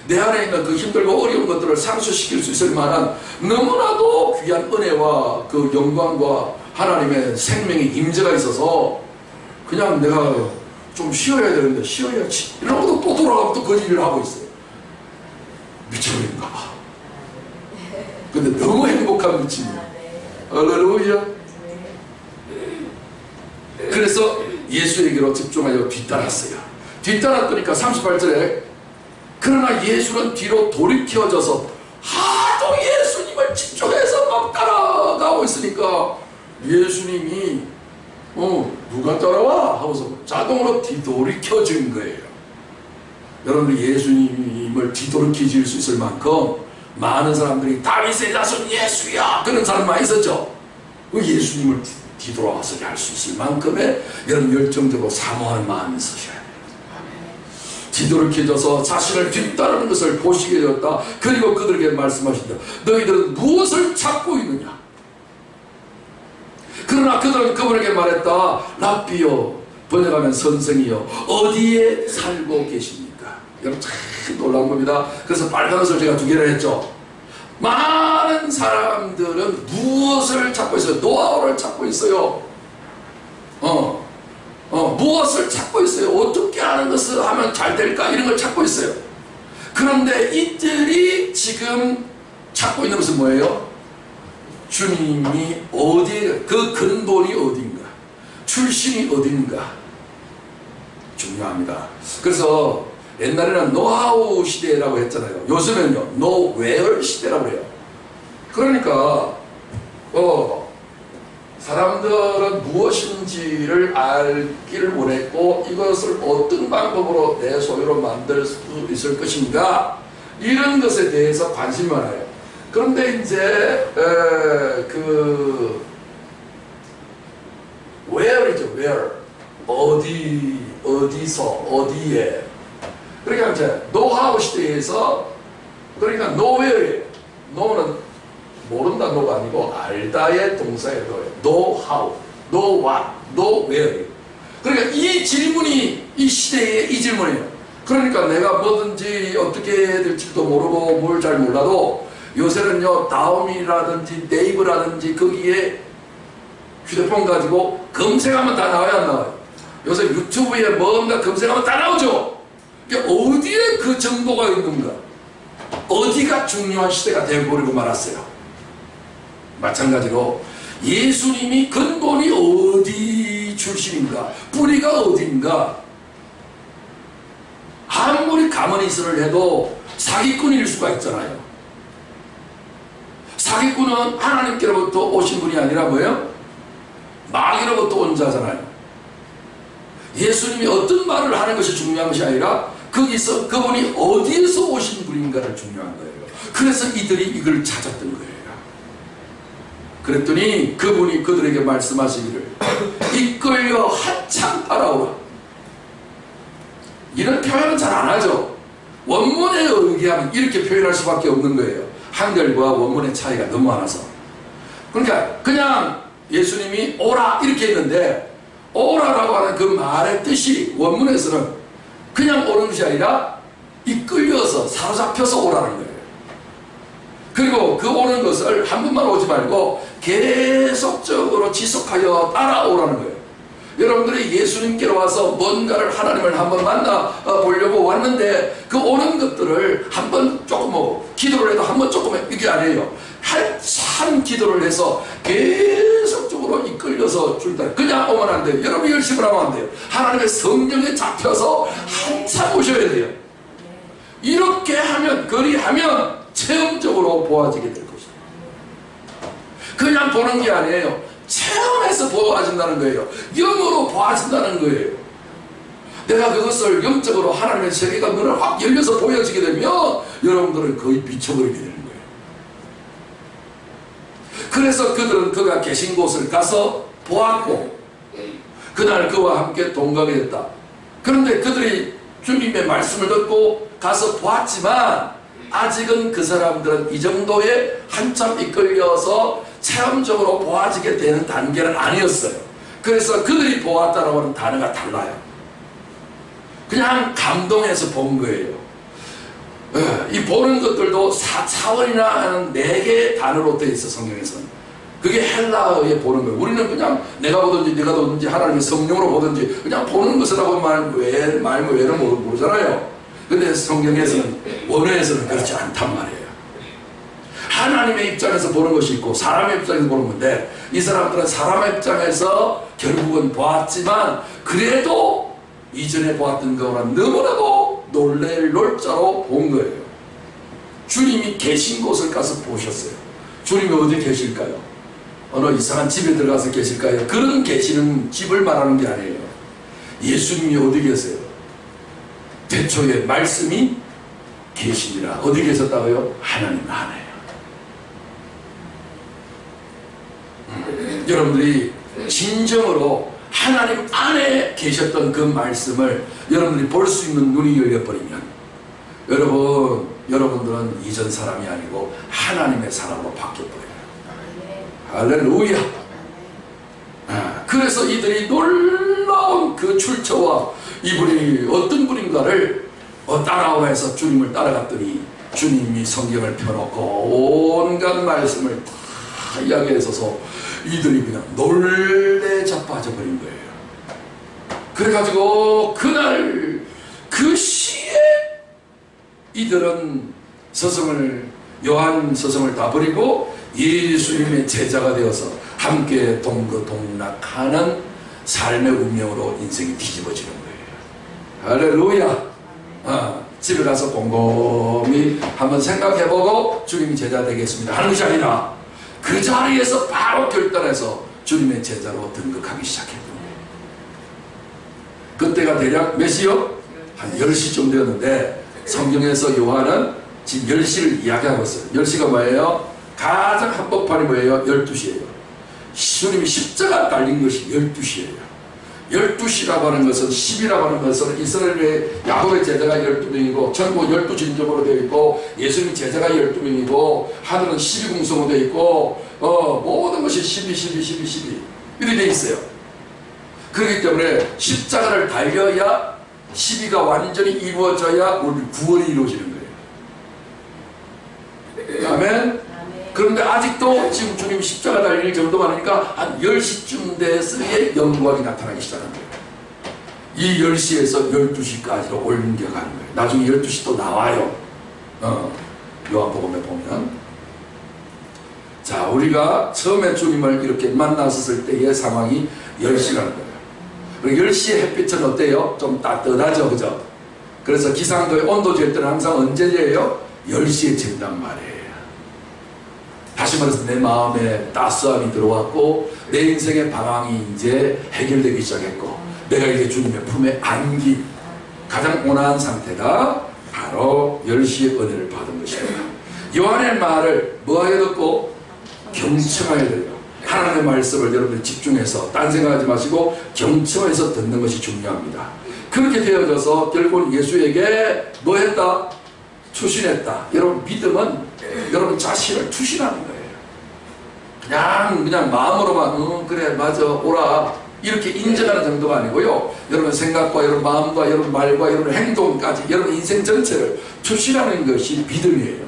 내 안에 있는 그 힘들고 어려운 것들을 상수시킬 수 있을 만한 너무나도 귀한 은혜와 그 영광과 하나님의 생명의 임재가 있어서 그냥 내가 좀 쉬어야 되는데 쉬어야지 이러고도 또 돌아가면 또 그 일을 하고 있어요. 미쳐버린가 봐. 근데 너무 행복한 미침이에요. 할렐루야. 그래서 예수에게로 집중하여 뒤따랐어요. 뒤따랐더니까 38절에 그러나 예수는 뒤로 돌이켜져서 하도 예수님을 집중해서 막 따라가고 있으니까 예수님이 누가 따라와? 하고서 자동으로 뒤돌이켜진 거예요. 여러분들 예수님을 뒤돌이켜질 수 있을 만큼 많은 사람들이 다윗의 자손 예수야 그런 사람 많이 있었죠. 그 예수님을 뒤돌아와서 할 수 있을 만큼의 여러분 열정적으로 사모하는 마음이 있으셔야 돼요. 뒤돌이켜져서 자신을 뒤따르는 것을 보시게 되었다. 그리고 그들에게 말씀하신다. 너희들은 무엇을 찾고 있느냐? 그러나 그들은 그분에게 말했다. 랍비여, 번역하면 선생이여, 어디에 살고 계십니까? 여러분 참 놀라운 겁니다. 그래서 빨간 옷을 제가 2개를 했죠. 많은 사람들은 무엇을 찾고 있어요? 노하우를 찾고 있어요. 무엇을 찾고 있어요? 어떻게 하는 것을 하면 잘 될까? 이런 걸 찾고 있어요. 그런데 이들이 지금 찾고 있는 것은 뭐예요? 주님이 어디에, 그 근본이 어딘가, 출신이 어딘가 중요합니다. 그래서 옛날에는 노하우 시대라고 했잖아요. 요즘에는요 노웨어 시대라고 해요. 그러니까 사람들은 무엇인지를 알기를 원했고 이것을 어떤 방법으로 내 소유로 만들 수 있을 것인가 이런 것에 대해서 관심이 많아요. 그런데 이제 where이죠. where 어디서 어디에 그러니까 이제 노하우 시대에서 그러니까 nowhere예요. no는 모른다 노가 아니고 알다의 동사예요. 노하우, 노 what, 노 where. 그러니까 이 질문이 이 시대의 이 질문이에요. 그러니까 내가 뭐든지 어떻게 될지도 모르고 뭘 잘 몰라도 요새는요 다음이라든지 네이버라든지 거기에 휴대폰 가지고 검색하면 다 나와요 안 나와요? 요새 유튜브에 뭔가 검색하면 다 나오죠. 그러니까 어디에 그 정보가 있는가, 어디가 중요한 시대가 되어버리고 말았어요. 마찬가지로 예수님이 근본이 어디 출신인가, 뿌리가 어딘가, 아무리 가만히 있으려 해도 사기꾼일 수가 있잖아요. 사기꾼은 하나님께로부터 오신 분이 아니라 뭐예요? 마귀로부터 온 자잖아요. 예수님이 어떤 말을 하는 것이 중요한 것이 아니라 거기서 그분이 어디에서 오신 분인가를 중요한 거예요. 그래서 이들이 이걸 찾았던 거예요. 그랬더니 그분이 그들에게 말씀하시기를 이끌려 한참 따라오라. 이런 표현은 잘 안 하죠. 원문에 의하면 이렇게 표현할 수밖에 없는 거예요. 한글과 원문의 차이가 너무 많아서. 그러니까 그냥 예수님이 오라 이렇게 했는데 오라라고 하는 그 말의 뜻이 원문에서는 그냥 오는 것이 아니라 이끌려서 사로잡혀서 오라는 거예요. 그리고 그 오는 것을 한 번만 오지 말고 계속적으로 지속하여 따라오라는 거예요. 여러분들이 예수님께로 와서 뭔가를 하나님을 한번 만나보려고 왔는데 그 오는 것들을 한 번 조금 오고 기도를 해도 한 번 조금 이게 아니에요. 한참 기도를 해서 계속적으로 이끌려서 줄다. 그냥 오면 안 돼요. 여러분 열심히 하면 안 돼요. 하나님의 성령에 잡혀서 한참 오셔야 돼요. 이렇게 하면 그리하면 체험적으로 보아지게 될 것입니다. 그냥 보는 게 아니에요. 체험해서 보아진다는 거예요. 영으로 보아진다는 거예요. 내가 그것을 영적으로 하나님의 세계가 눈을 확 열려서 보여지게 되면 여러분들은 거의 미쳐버리게 되는 거예요. 그래서 그들은 그가 계신 곳을 가서 보았고 그날 그와 함께 동거하게 됐다. 그런데 그들이 주님의 말씀을 듣고 가서 보았지만 아직은 그 사람들은 이 정도의 한참 이끌려서 체험적으로 보아지게 되는 단계는 아니었어요. 그래서 그들이 보았다라고 하는 단어가 달라요. 그냥 감동해서 본 거예요. 이 보는 것들도 사원이나 하는 4개의 단어로 되어 있어, 성경에서는. 그게 헬라어에 보는 거예요. 우리는 그냥 내가 보든지 네가 보든지 하나님의 성령으로 보든지 그냥 보는 것이라고 말면 왜를 모르잖아요. 근데 성경에서는, 원어에서는 그렇지 않단 말이에요. 하나님의 입장에서 보는 것이 있고 사람의 입장에서 보는 건데, 이 사람들은 사람의 입장에서 결국은 보았지만 그래도 이전에 보았던 거보다 너무나도 놀랄 놀자로 본 거예요. 주님이 계신 곳을 가서 보셨어요. 주님이 어디 계실까요? 어느 이상한 집에 들어가서 계실까요? 그런 계시는 집을 말하는 게 아니에요. 예수님이 어디 계세요? 태초에 말씀이 계시니라. 어디 계셨다고요? 하나님 안에. 여러분들이 진정으로 하나님 안에 계셨던 그 말씀을 여러분들이 볼 수 있는 눈이 열려버리면 여러분들은 이전 사람이 아니고 하나님의 사람으로 바뀌어버려요. 할렐루야. 그래서 이들이 놀라운 그 출처와 이분이 어떤 분인가를 따라와서 주님을 따라갔더니 주님이 성경을 펴놓고 온갖 말씀을 다 이야기해서서 이들이 그냥 놀래 자빠져버린 거예요. 그래가지고 그날 그 시에 이들은 요한 서성을 다 버리고 예수님의 제자가 되어서 함께 동거동락하는 삶의 운명으로 인생이 뒤집어지는 거예요. 할렐루야. 집에 가서 곰곰이 한번 생각해보고 주님이 제자 되겠습니다 하는 것이 아니라 그 자리에서 바로 결단해서 주님의 제자로 등극하기 시작했던 거예요. 그때가 대략 몇 시요? 한 10시쯤 되었는데 성경에서 요한은 지금 10시를 이야기하고 있어요. 10시가 뭐예요? 가장 한복판이 뭐예요? 12시예요. 주님이 십자가 달린 것이 12시예요. 12시라고 하는 것은 10이라고 하는 것은 이스라엘의 야곱의 제자가 12명이고 전부 12진족으로 되어 있고 예수님 제자가 12명이고 하늘은 12궁성으로 되어 있고 모든 것이 12 이렇게 되어 있어요. 그렇기 때문에 십자가를 달려야 12가 완전히 이루어져야 우리 구원이 이루어지는 거예요. 아멘. 그런데 아직도 지금 주님 십자가 달릴 정도가 아니니까 한 10시쯤 돼서의 영광이 나타나기 시작한 거예요. 이 10시에서 12시까지로 옮겨가는 거예요. 나중에 12시 또 나와요. 요한복음에 보면. 자, 우리가 처음에 주님을 이렇게 만났을 때의 상황이 10시라는 거예요. 그리고 10시에 햇빛은 어때요? 좀 따뜻하죠, 그죠? 그래서 기상도의 온도 잴 때는 항상 언제 재요? 10시에 잰단 말이에요. 다시 말해서 내 마음에 따스함이 들어왔고 내 인생의 방황이 이제 해결되기 시작했고 내가 이제 주님의 품에 안긴 가장 온화한 상태가 바로 10시의 은혜를 받은 것입니다. 요한의 말을 뭐하여 듣고? 경청하여 들어요. 하나님의 말씀을 여러분들 집중해서 딴 생각하지 마시고 경청해서 듣는 것이 중요합니다. 그렇게 되어져서 결국은 예수에게 뭐 했다? 투신했다. 여러분 믿음은 여러분 자신을 투신하는 거예요. 그냥 마음으로만 그래 맞아 오라 이렇게 인정하는 정도가 아니고요. 여러분 생각과 여러분 마음과 여러분 말과 여러분 행동까지 여러분 인생 전체를 투신하는 것이 믿음이에요.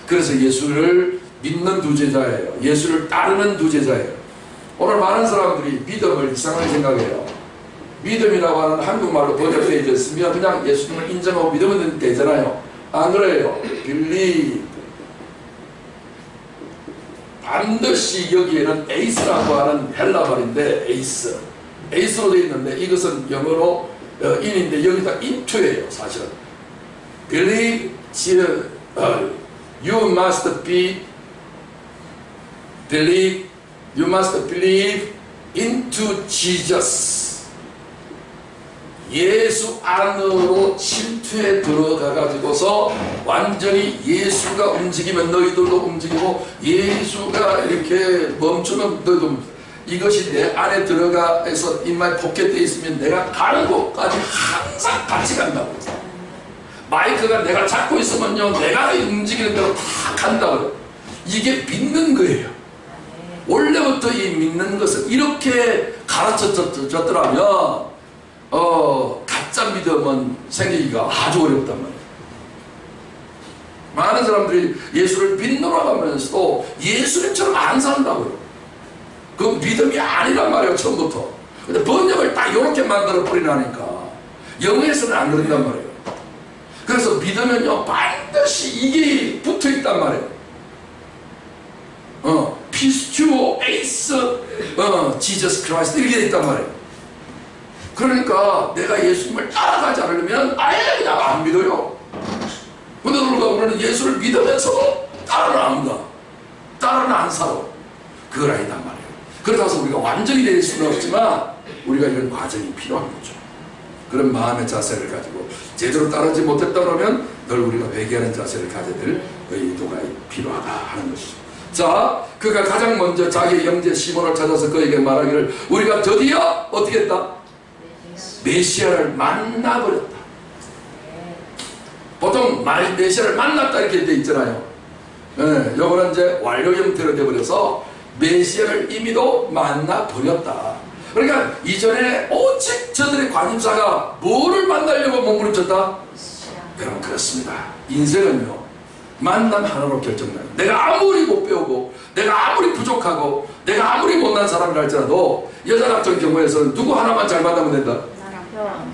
그래서 예수를 믿는 두 제자예요. 예수를 따르는 두 제자예요. 오늘 많은 사람들이 믿음을 이상하게 생각해요. 믿음이라고 하는 한국말로 번역되어 있으면 그냥 예수님을 인정하고 믿으면 되잖아요. 안 그래요. believe. 반드시 여기에는 에이스라고 하는 헬라 말인데 에이스로 되어 있는데 이것은 영어로 in인데 여기다 into예요. 사실은 believe, you must believe into Jesus. 예수 안으로 침투해 들어가 가지고서 완전히 예수가 움직이면 너희들도 움직이고 예수가 이렇게 멈추면 너희도 이것이 내 안에 들어가서 인마에 포켓되어 있으면 내가 가는 곳까지 항상 같이 간다고. 마이크가 내가 잡고 있으면요 내가 움직이는 대로 다 간다고요. 이게 믿는 거예요. 원래부터 이 믿는 것을 이렇게 가르쳐줬더라면 가짜 믿음은 생기기가 아주 어렵단 말이에요. 많은 사람들이 예수를 믿노라 하면서도 예수님처럼 안 산다고요. 그 믿음이 아니란 말이에요, 처음부터. 근데 번역을 딱 이렇게 만들어 버리라니까 영어에서는 안 그런단 말이에요. 그래서 믿으면요 반드시 이게 붙어 있단 말이에요. 피스튜오 에이스 지저스 크라이스트 이렇게 돼 있단 말이에요. 그러니까 내가 예수님을 따라가지 않으려면 아예 그냥 안 믿어요. 근데 그러니까 우리는 예수를 믿으면서도 따라는 안 가. 따라는 안 살아. 그걸 아니단 말이에요. 그렇다고 해서 우리가 완전히 될 수는 없지만 우리가 이런 과정이 필요한 거죠. 그런 마음의 자세를 가지고 제대로 따르지 못했다 그러면 늘 우리가 회개하는 자세를 가져야 될 의도가 필요하다 하는 것이죠. 자, 그가 가장 먼저 자기의 형제 시몬을 찾아서 그에게 말하기를 우리가 드디어 어떻게 했다? 메시아를 만나버렸다. 보통 메시아를 만났다 이렇게 돼 있잖아요. 요거는 이제 완료 형태로 되어버려서 메시아를 이미도 만나버렸다. 그러니까 이전에 오직 저들의 관심사가 뭐를 만나려고 몸부림쳤다? 여러분 그렇습니다. 인생은요 만남 하나로 결정나요. 내가 아무리 못 배우고 내가 아무리 부족하고 내가 아무리 못난 사람이라 할지라도 여자 같은 경우에서는 누구 하나만 잘 만나면 된다.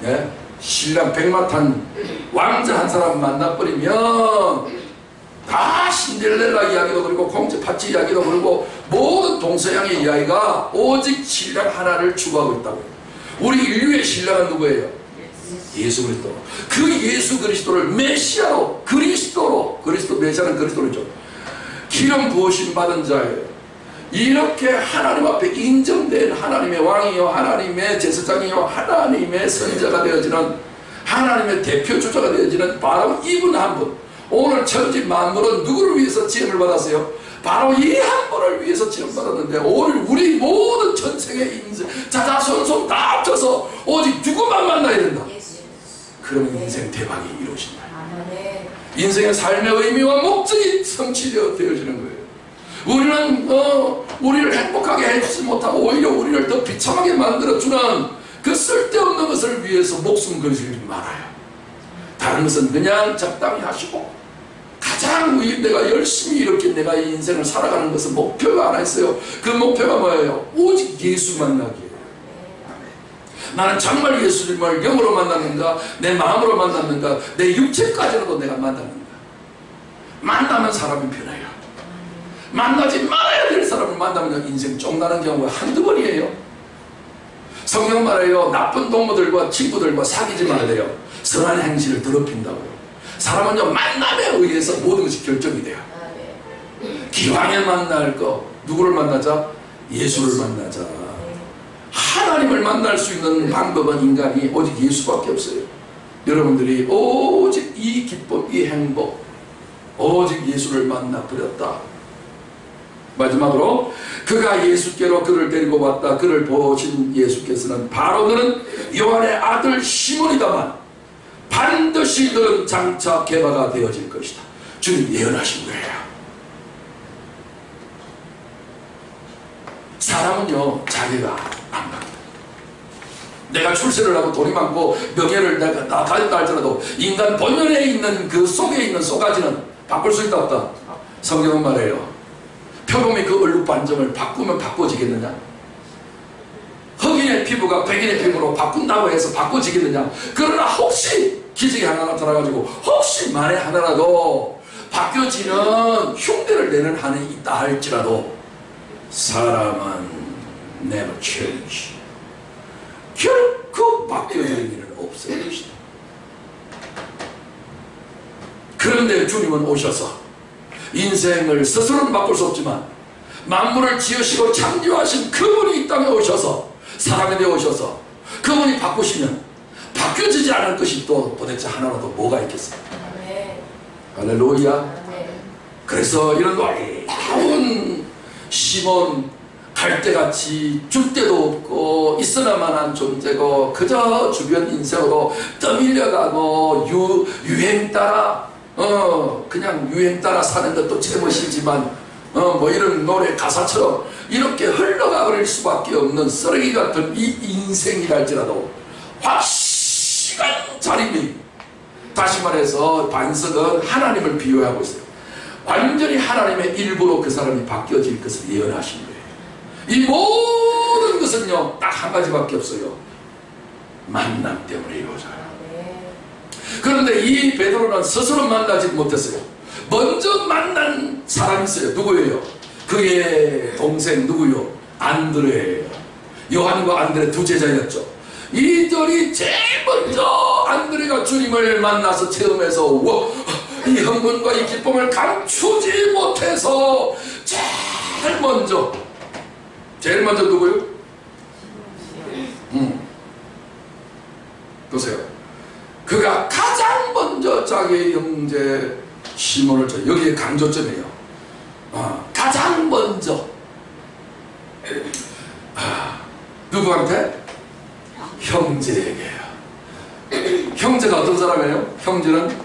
예? 신랑 백마탄 왕자 한 사람 만나버리면 다 신데렐라 이야기도 그리고 공주파치 이야기도 그리고 모든 동서양의 이야기가 오직 신랑 하나를 추구하고 있다고요. 우리 인류의 신랑은 누구예요? 예수 그리스도. 그 예수 그리스도를 메시아로 그리스도 메시아는 그리스도죠. 기름 부으심 받은 자예요. 이렇게 하나님 앞에 인정된 하나님의 왕이요 하나님의 제사장이요 하나님의 선자가 되어지는 하나님의 대표주자가 되어지는 바로 이분 한 분. 오늘 천지 만물은 누구를 위해서 지음을 받았어요? 바로 이 한 분을 위해서 지음 받았는데 오늘 우리 모든 전생의 인생 자자손손 다 합쳐서 오직 누구만 만나야 된다. 그러면 인생 대박이 이루어진다. 인생의 삶의 의미와 목적이 성취되어지는 거예요. 우리는 우리를 행복하게 해주지 못하고 오히려 우리를 더 비참하게 만들어주는 그 쓸데없는 것을 위해서 목숨 걸을 일이 많아요. 다른 것은 그냥 적당히 하시고 가장 내가 열심히 이렇게 내가 이 인생을 살아가는 것은 목표가 하나 있어요. 그 목표가 뭐예요? 오직 예수 만나기예요. 나는 정말 예수님을 영으로 만났는가 내 마음으로 만났는가 내 육체까지로도 내가 만났는가. 만나면 사람이 변해요. 만나지 말아야 될 사람을 만나면 인생 쫑나는 경우가 한두 번이에요. 성경 말해요. 나쁜 동무들과 친구들과 사귀지 말아요. 선한 행실을 더럽힌다고요. 사람은요 만남에 의해서 모든 것이 결정이 돼요. 기왕에 만날 거 누구를 만나자? 예수를 만나자. 하나님을 만날 수 있는 방법은 인간이 오직 예수밖에 없어요. 여러분들이 오직 이 기쁨 이 행복 오직 예수를 만나버렸다. 마지막으로 그가 예수께로 그를 데리고 왔다. 그를 보신 예수께서는 바로 너는 요한의 아들 시몬이다만 반드시 너는 장차 개바가 되어질 것이다. 주님 예언하신 거예요. 사람은요 자기가 안 갑니다. 내가 출세를 하고 돈이 많고 명예를 내가 다 가졌다 할지라도 인간 본연에 있는 그 속에 있는 쏘가지는 바꿀 수 있다 없다? 성경은 말해요. 표범이 그 얼룩 반점을 바꾸면 바꿔지겠느냐? 흑인의 피부가 백인의 피부로 바꾼다고 해서 바꿔지겠느냐? 그러나 혹시 기적이 하나 나타나가지고 혹시 만에 하나라도 바뀌어지는 흉내를 내는 한이 있다 할지라도 사람은 never change. 결코 바뀌어지는 일은 없을 것이다. 그런데 주님은 오셔서 인생을 스스로는 바꿀 수 없지만 만물을 지으시고 창조하신 그분이 이 땅에 오셔서 사람에 대해 오셔서 그분이 바꾸시면 바뀌어지지 않을 것이 또 도대체 하나라도 뭐가 있겠어요? 할렐루야. 그래서 이런 놀라운 시몬, 갈대같이 줄 데도 없고 있어야만한 존재고 그저 주변 인생으로 떠밀려가고 유행 따라 그냥 유행 따라 사는 것도 제멋이지만 뭐 이런 노래 가사처럼 이렇게 흘러가버릴 수밖에 없는 쓰레기 같은 이 인생이랄지라도 확실한 자림이, 다시 말해서 반석은 하나님을 비유하고 있어요. 완전히 하나님의 일부로 그 사람이 바뀌어질 것을 예언하신 거예요. 이 모든 것은요 딱 한 가지밖에 없어요. 만남 때문에 이루어져요. 그런데 이 베드로는 스스로 만나지 못했어요. 먼저 만난 사람이 있어요. 누구예요? 그의 동생 누구요? 안드레예요. 요한과 안드레 두 제자였죠. 이들이 제일 먼저 안드레가 주님을 만나서 체험해서 이 흥분과 이 기쁨을 감추지 못해서 제일 먼저 누구요? 보세요. 그가 가장 먼저 자기 형제 시몬을 여기에 강조점이에요. 가장 먼저 누구한테? 형제에게요. 형제가 어떤 사람이에요? 형제는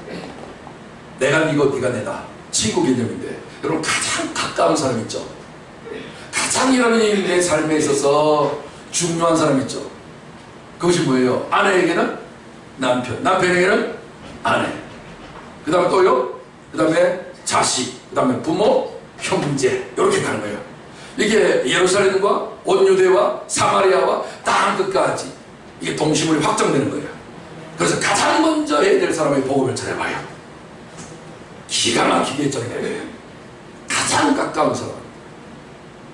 내가 니고 네가 내다, 친구 개념인데, 여러분 가장 가까운 사람 있죠? 가장 여러분이 내 삶에 있어서 중요한 사람 있죠? 그것이 뭐예요? 아내에게는 남편, 남편에게는 아내, 그 다음에 또요? 그 다음에 자식, 그 다음에 부모, 형제, 이렇게 가는 거예요. 이게 예루살렘과 온유대와 사마리아와 땅 끝까지 이게 동심으로 확정되는 거예요. 그래서 가장 먼저 해야 될 사람의 복음을 전해봐요. 기가 막히게 전해요. 가장 가까운 사람.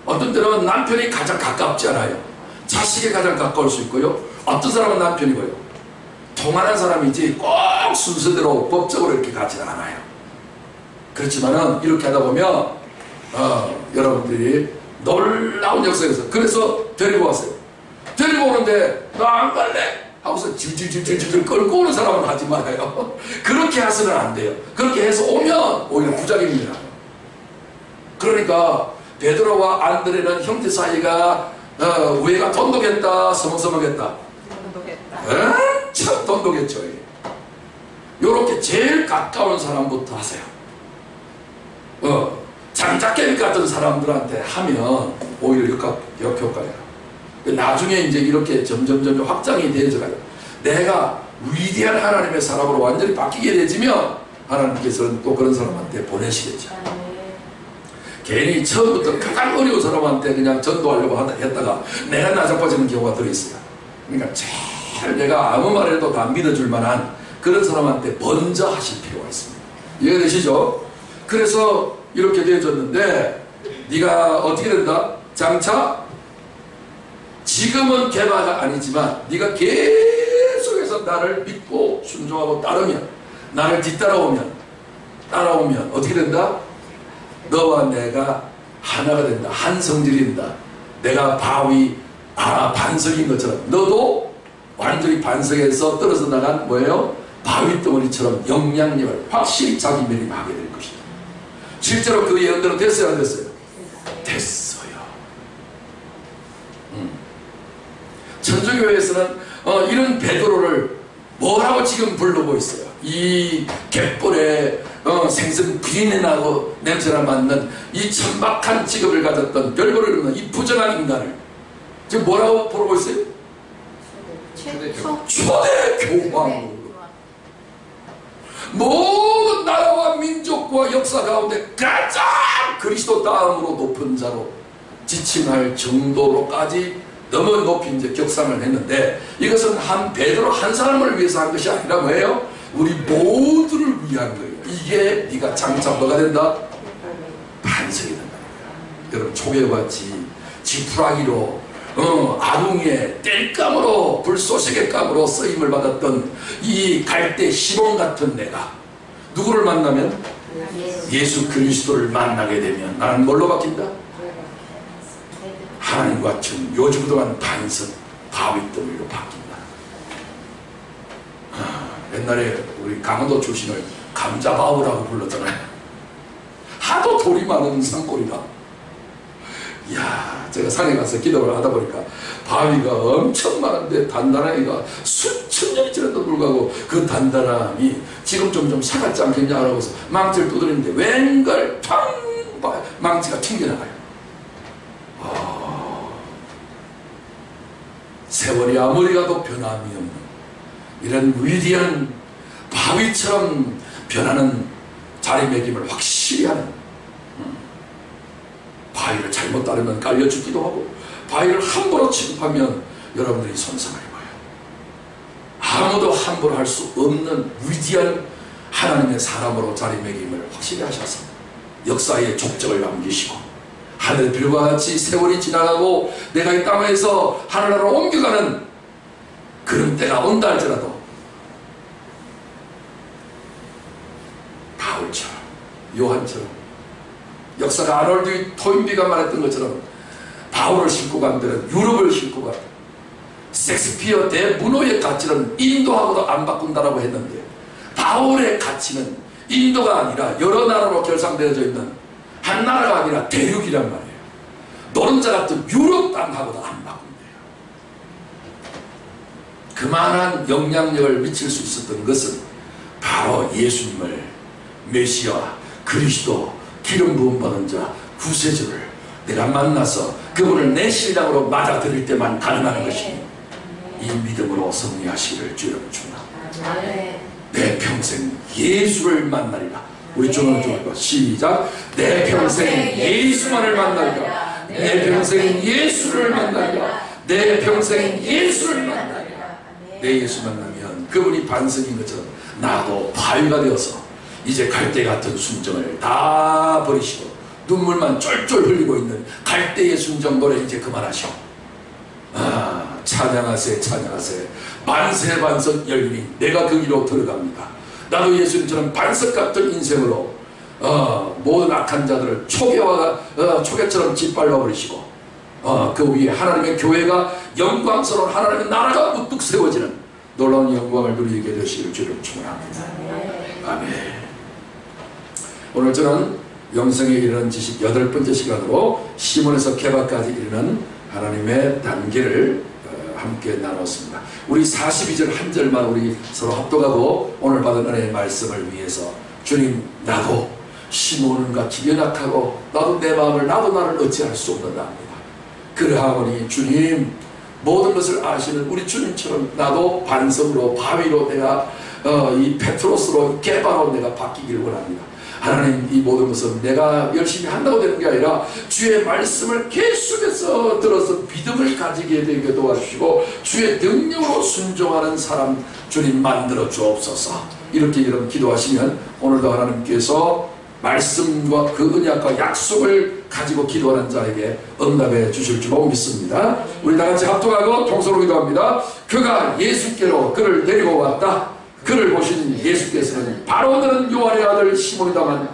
어떤 때는 남편이 가장 가깝지 않아요. 자식이 가장 가까울 수 있고요. 어떤 사람은 남편이고요. 통하는 사람이지 꼭 순서대로 법적으로 이렇게 가지는 않아요. 그렇지만은 이렇게 하다 보면 여러분들이 놀라운 역사에서, 그래서 데리고 왔어요. 데리고 오는데 나 안 갈래 하고서 질질질질질 끌고 오는 사람은 하지 말아요. 그렇게 해서는 안 돼요. 그렇게 해서 오면 오히려 부작입니다. 그러니까 베드로와 안드레는 형제 사이가 우애가 돈독했다, 서먹서먹했다? 참 돈독했죠. 요렇게 제일 가까운 사람부터 하세요. 장작개비 같은 사람들한테 하면 오히려 역효과예요. 나중에 이제 이렇게 점점 확장이 되어져가요. 내가 위대한 하나님의 사람으로 완전히 바뀌게 되지면 하나님께서는 또 그런 사람한테 보내시겠죠. 괜히 처음부터 가장 어려운 사람한테 그냥 전도하려고 했다가 내가 나자빠지는 경우가 들어있어요. 그러니까 제일 내가 아무 말해도 다 믿어줄 만한 그런 사람한테 먼저 하실 필요가 있습니다. 이해되시죠? 그래서 이렇게 되어졌는데 네가 어떻게 된다? 장차 지금은 개바가 아니지만 네가 계속해서 나를 믿고 순종하고 따르면, 나를 뒤따라오면 어떻게 된다? 너와 내가 하나가 된다. 한 성질이 된다. 내가 반석인 것처럼 너도 완전히 반석에서 떨어져 나간 뭐예요? 바위 덩어리처럼 영향력을 확실히 자기 매림하게 될 것이다. 실제로 그 예언대로 됐어요, 안 됐어요? 됐어요. 천주교회에서는 이런 베드로를 뭐라고 지금 부르고 있어요? 이 갯벌에 생선 비린내 나고 냄새나 맡는 이 천박한 직업을 가졌던 별거를 없는 이 부정한 인간을 지금 뭐라고 부르고 있어요? 초대 교황. 모든 나라와 민족과 역사 가운데 가장 그리스도 다음으로 높은 자로 지칭할 정도로까지 너무 높이 이제 격상을 했는데, 이것은 한 베드로 한 사람을 위해서 한 것이 아니라 뭐예요? 우리 모두를 위한 거예요. 이게 네가 장차 뭐가 된다? 반석이 된다. 여러분 초계같이 지푸라기로 아궁이에 땔감으로 불쏘시개 감으로 쓰임을 받았던 이 갈대 시몬 같은 내가 누구를 만나면? 예수 그리스도를 만나게 되면 나는 뭘로 바뀐다? 하나님과 좀 요즘 그동안 반석 바위덩이로 바뀐다. 옛날에 우리 강원도 출신을 감자바위라고 불렀잖아요. 하도 돌이 많은 산골이라. 이야, 제가 산에 가서 기도를 하다 보니까 바위가 엄청 많은데 단단하기가 수천 년이 지났도 불구하고 그 단단함이 지금 점점 사갔지 않겠냐라고 해서 망치를 두드리는데 웬걸 팡 망치가 튕겨나가요. 세월이 아무리 가도 변함이 없는 이런 위대한 바위처럼 변하는 자리매김을 확실히 하는, 바위를 잘못 따르면 깔려 죽기도 하고 바위를 함부로 취급하면 여러분들이 손상을 입어요. 아무도 함부로 할 수 없는 위대한 하나님의 사람으로 자리매김을 확실히 하셔서 역사의 족적을 남기시고 하늘별과 같이 세월이 지나가고 내가 이 땅에서 하늘나라로 옮겨가는 그런 때가 온다 할지라도 바울처럼 요한처럼 역사가 아놀드 토인비가 말했던 것처럼 바울을 싣고 간 데는 유럽을 싣고 간 섹스피어 대문호의 가치는 인도하고도 안 바꾼다라고 했는데 바울의 가치는 인도가 아니라 여러 나라로 결상되어져 있는 한 나라가 아니라 대륙이란 말이에요. 노른자 같은 유럽 땅하고도 안 바꾼대요. 그만한 영향력을 미칠 수 있었던 것은 바로 예수님을 메시아 그리스도 기름 부음 받은 자 구세주를 내가 만나서 그분을 내 신랑으로 맞아들일 때만 가능한 것이니 이 믿음으로 승리하시기를 주여 축원합니다. 내 평생 예수를 만나리라. 우리 주문을 좀 할까? 시작. 내 평생 예수만을 만나리라. 내 평생 예수를 만나리라. 내 평생 예수를 만나리라. 내 예수 만나면 그분이 반석인 것처럼 나도 바위가 되어서 이제 갈대 같은 순정을 다 버리시고 눈물만 쫄쫄 흘리고 있는 갈대의 순정 노래 이제 그만하시오. 찬양하세 찬양하세 만세 반석 열리니 내가 그 길로 들어갑니다. 나도 예수님처럼 반석 같은 인생으로 모든 악한 자들을 초계처럼 짓밟아 버리시고 그 위에 하나님의 교회가 영광스러운 하나님의 나라가 우뚝 세워지는 놀라운 영광을 누리게 되시기를 주를 축원합니다. 아멘. 오늘 저는 영성에 이르는 지식 8번째 시간으로 시몬에서 개바까지 이르는 하나님의 단계를 함께 나눴습니다. 우리 42절 한 절만 우리 서로 합독하고 오늘 받은 은혜의 말씀을 위해서 주님 나도 시몬같이 연약하고 나도 내 마음을 나도 나를 어찌할 수 없는답니다. 그러하오니 주님 모든 것을 아시는 우리 주님처럼 나도 반석으로 바위로 내가 이 페트로스로 개바로 내가 바뀌기를 원합니다. 하나님 이 모든 것은 내가 열심히 한다고 되는 게 아니라 주의 말씀을 계속해서 들어서 믿음을 가지게 되게 도와주시고 주의 능력으로 순종하는 사람 주님 만들어 주옵소서. 이렇게 여러분 기도하시면 오늘도 하나님께서 말씀과 그 언약과 약속을 가지고 기도하는 자에게 응답해 주실 줄로 믿습니다. 우리 다같이 합동하고 통성으로 기도합니다. 그가 예수께로 그를 데리고 왔다. 그를 보신 예수께서는 바로 너는 요한의 아들 시몬이다만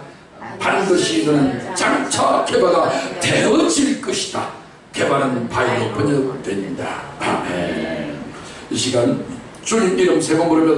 반드시 너는 장차 개바가 되어질 것이다. 개바는 바위로 번역된다. 아멘. 이 시간 주님 이름 세 번 부르며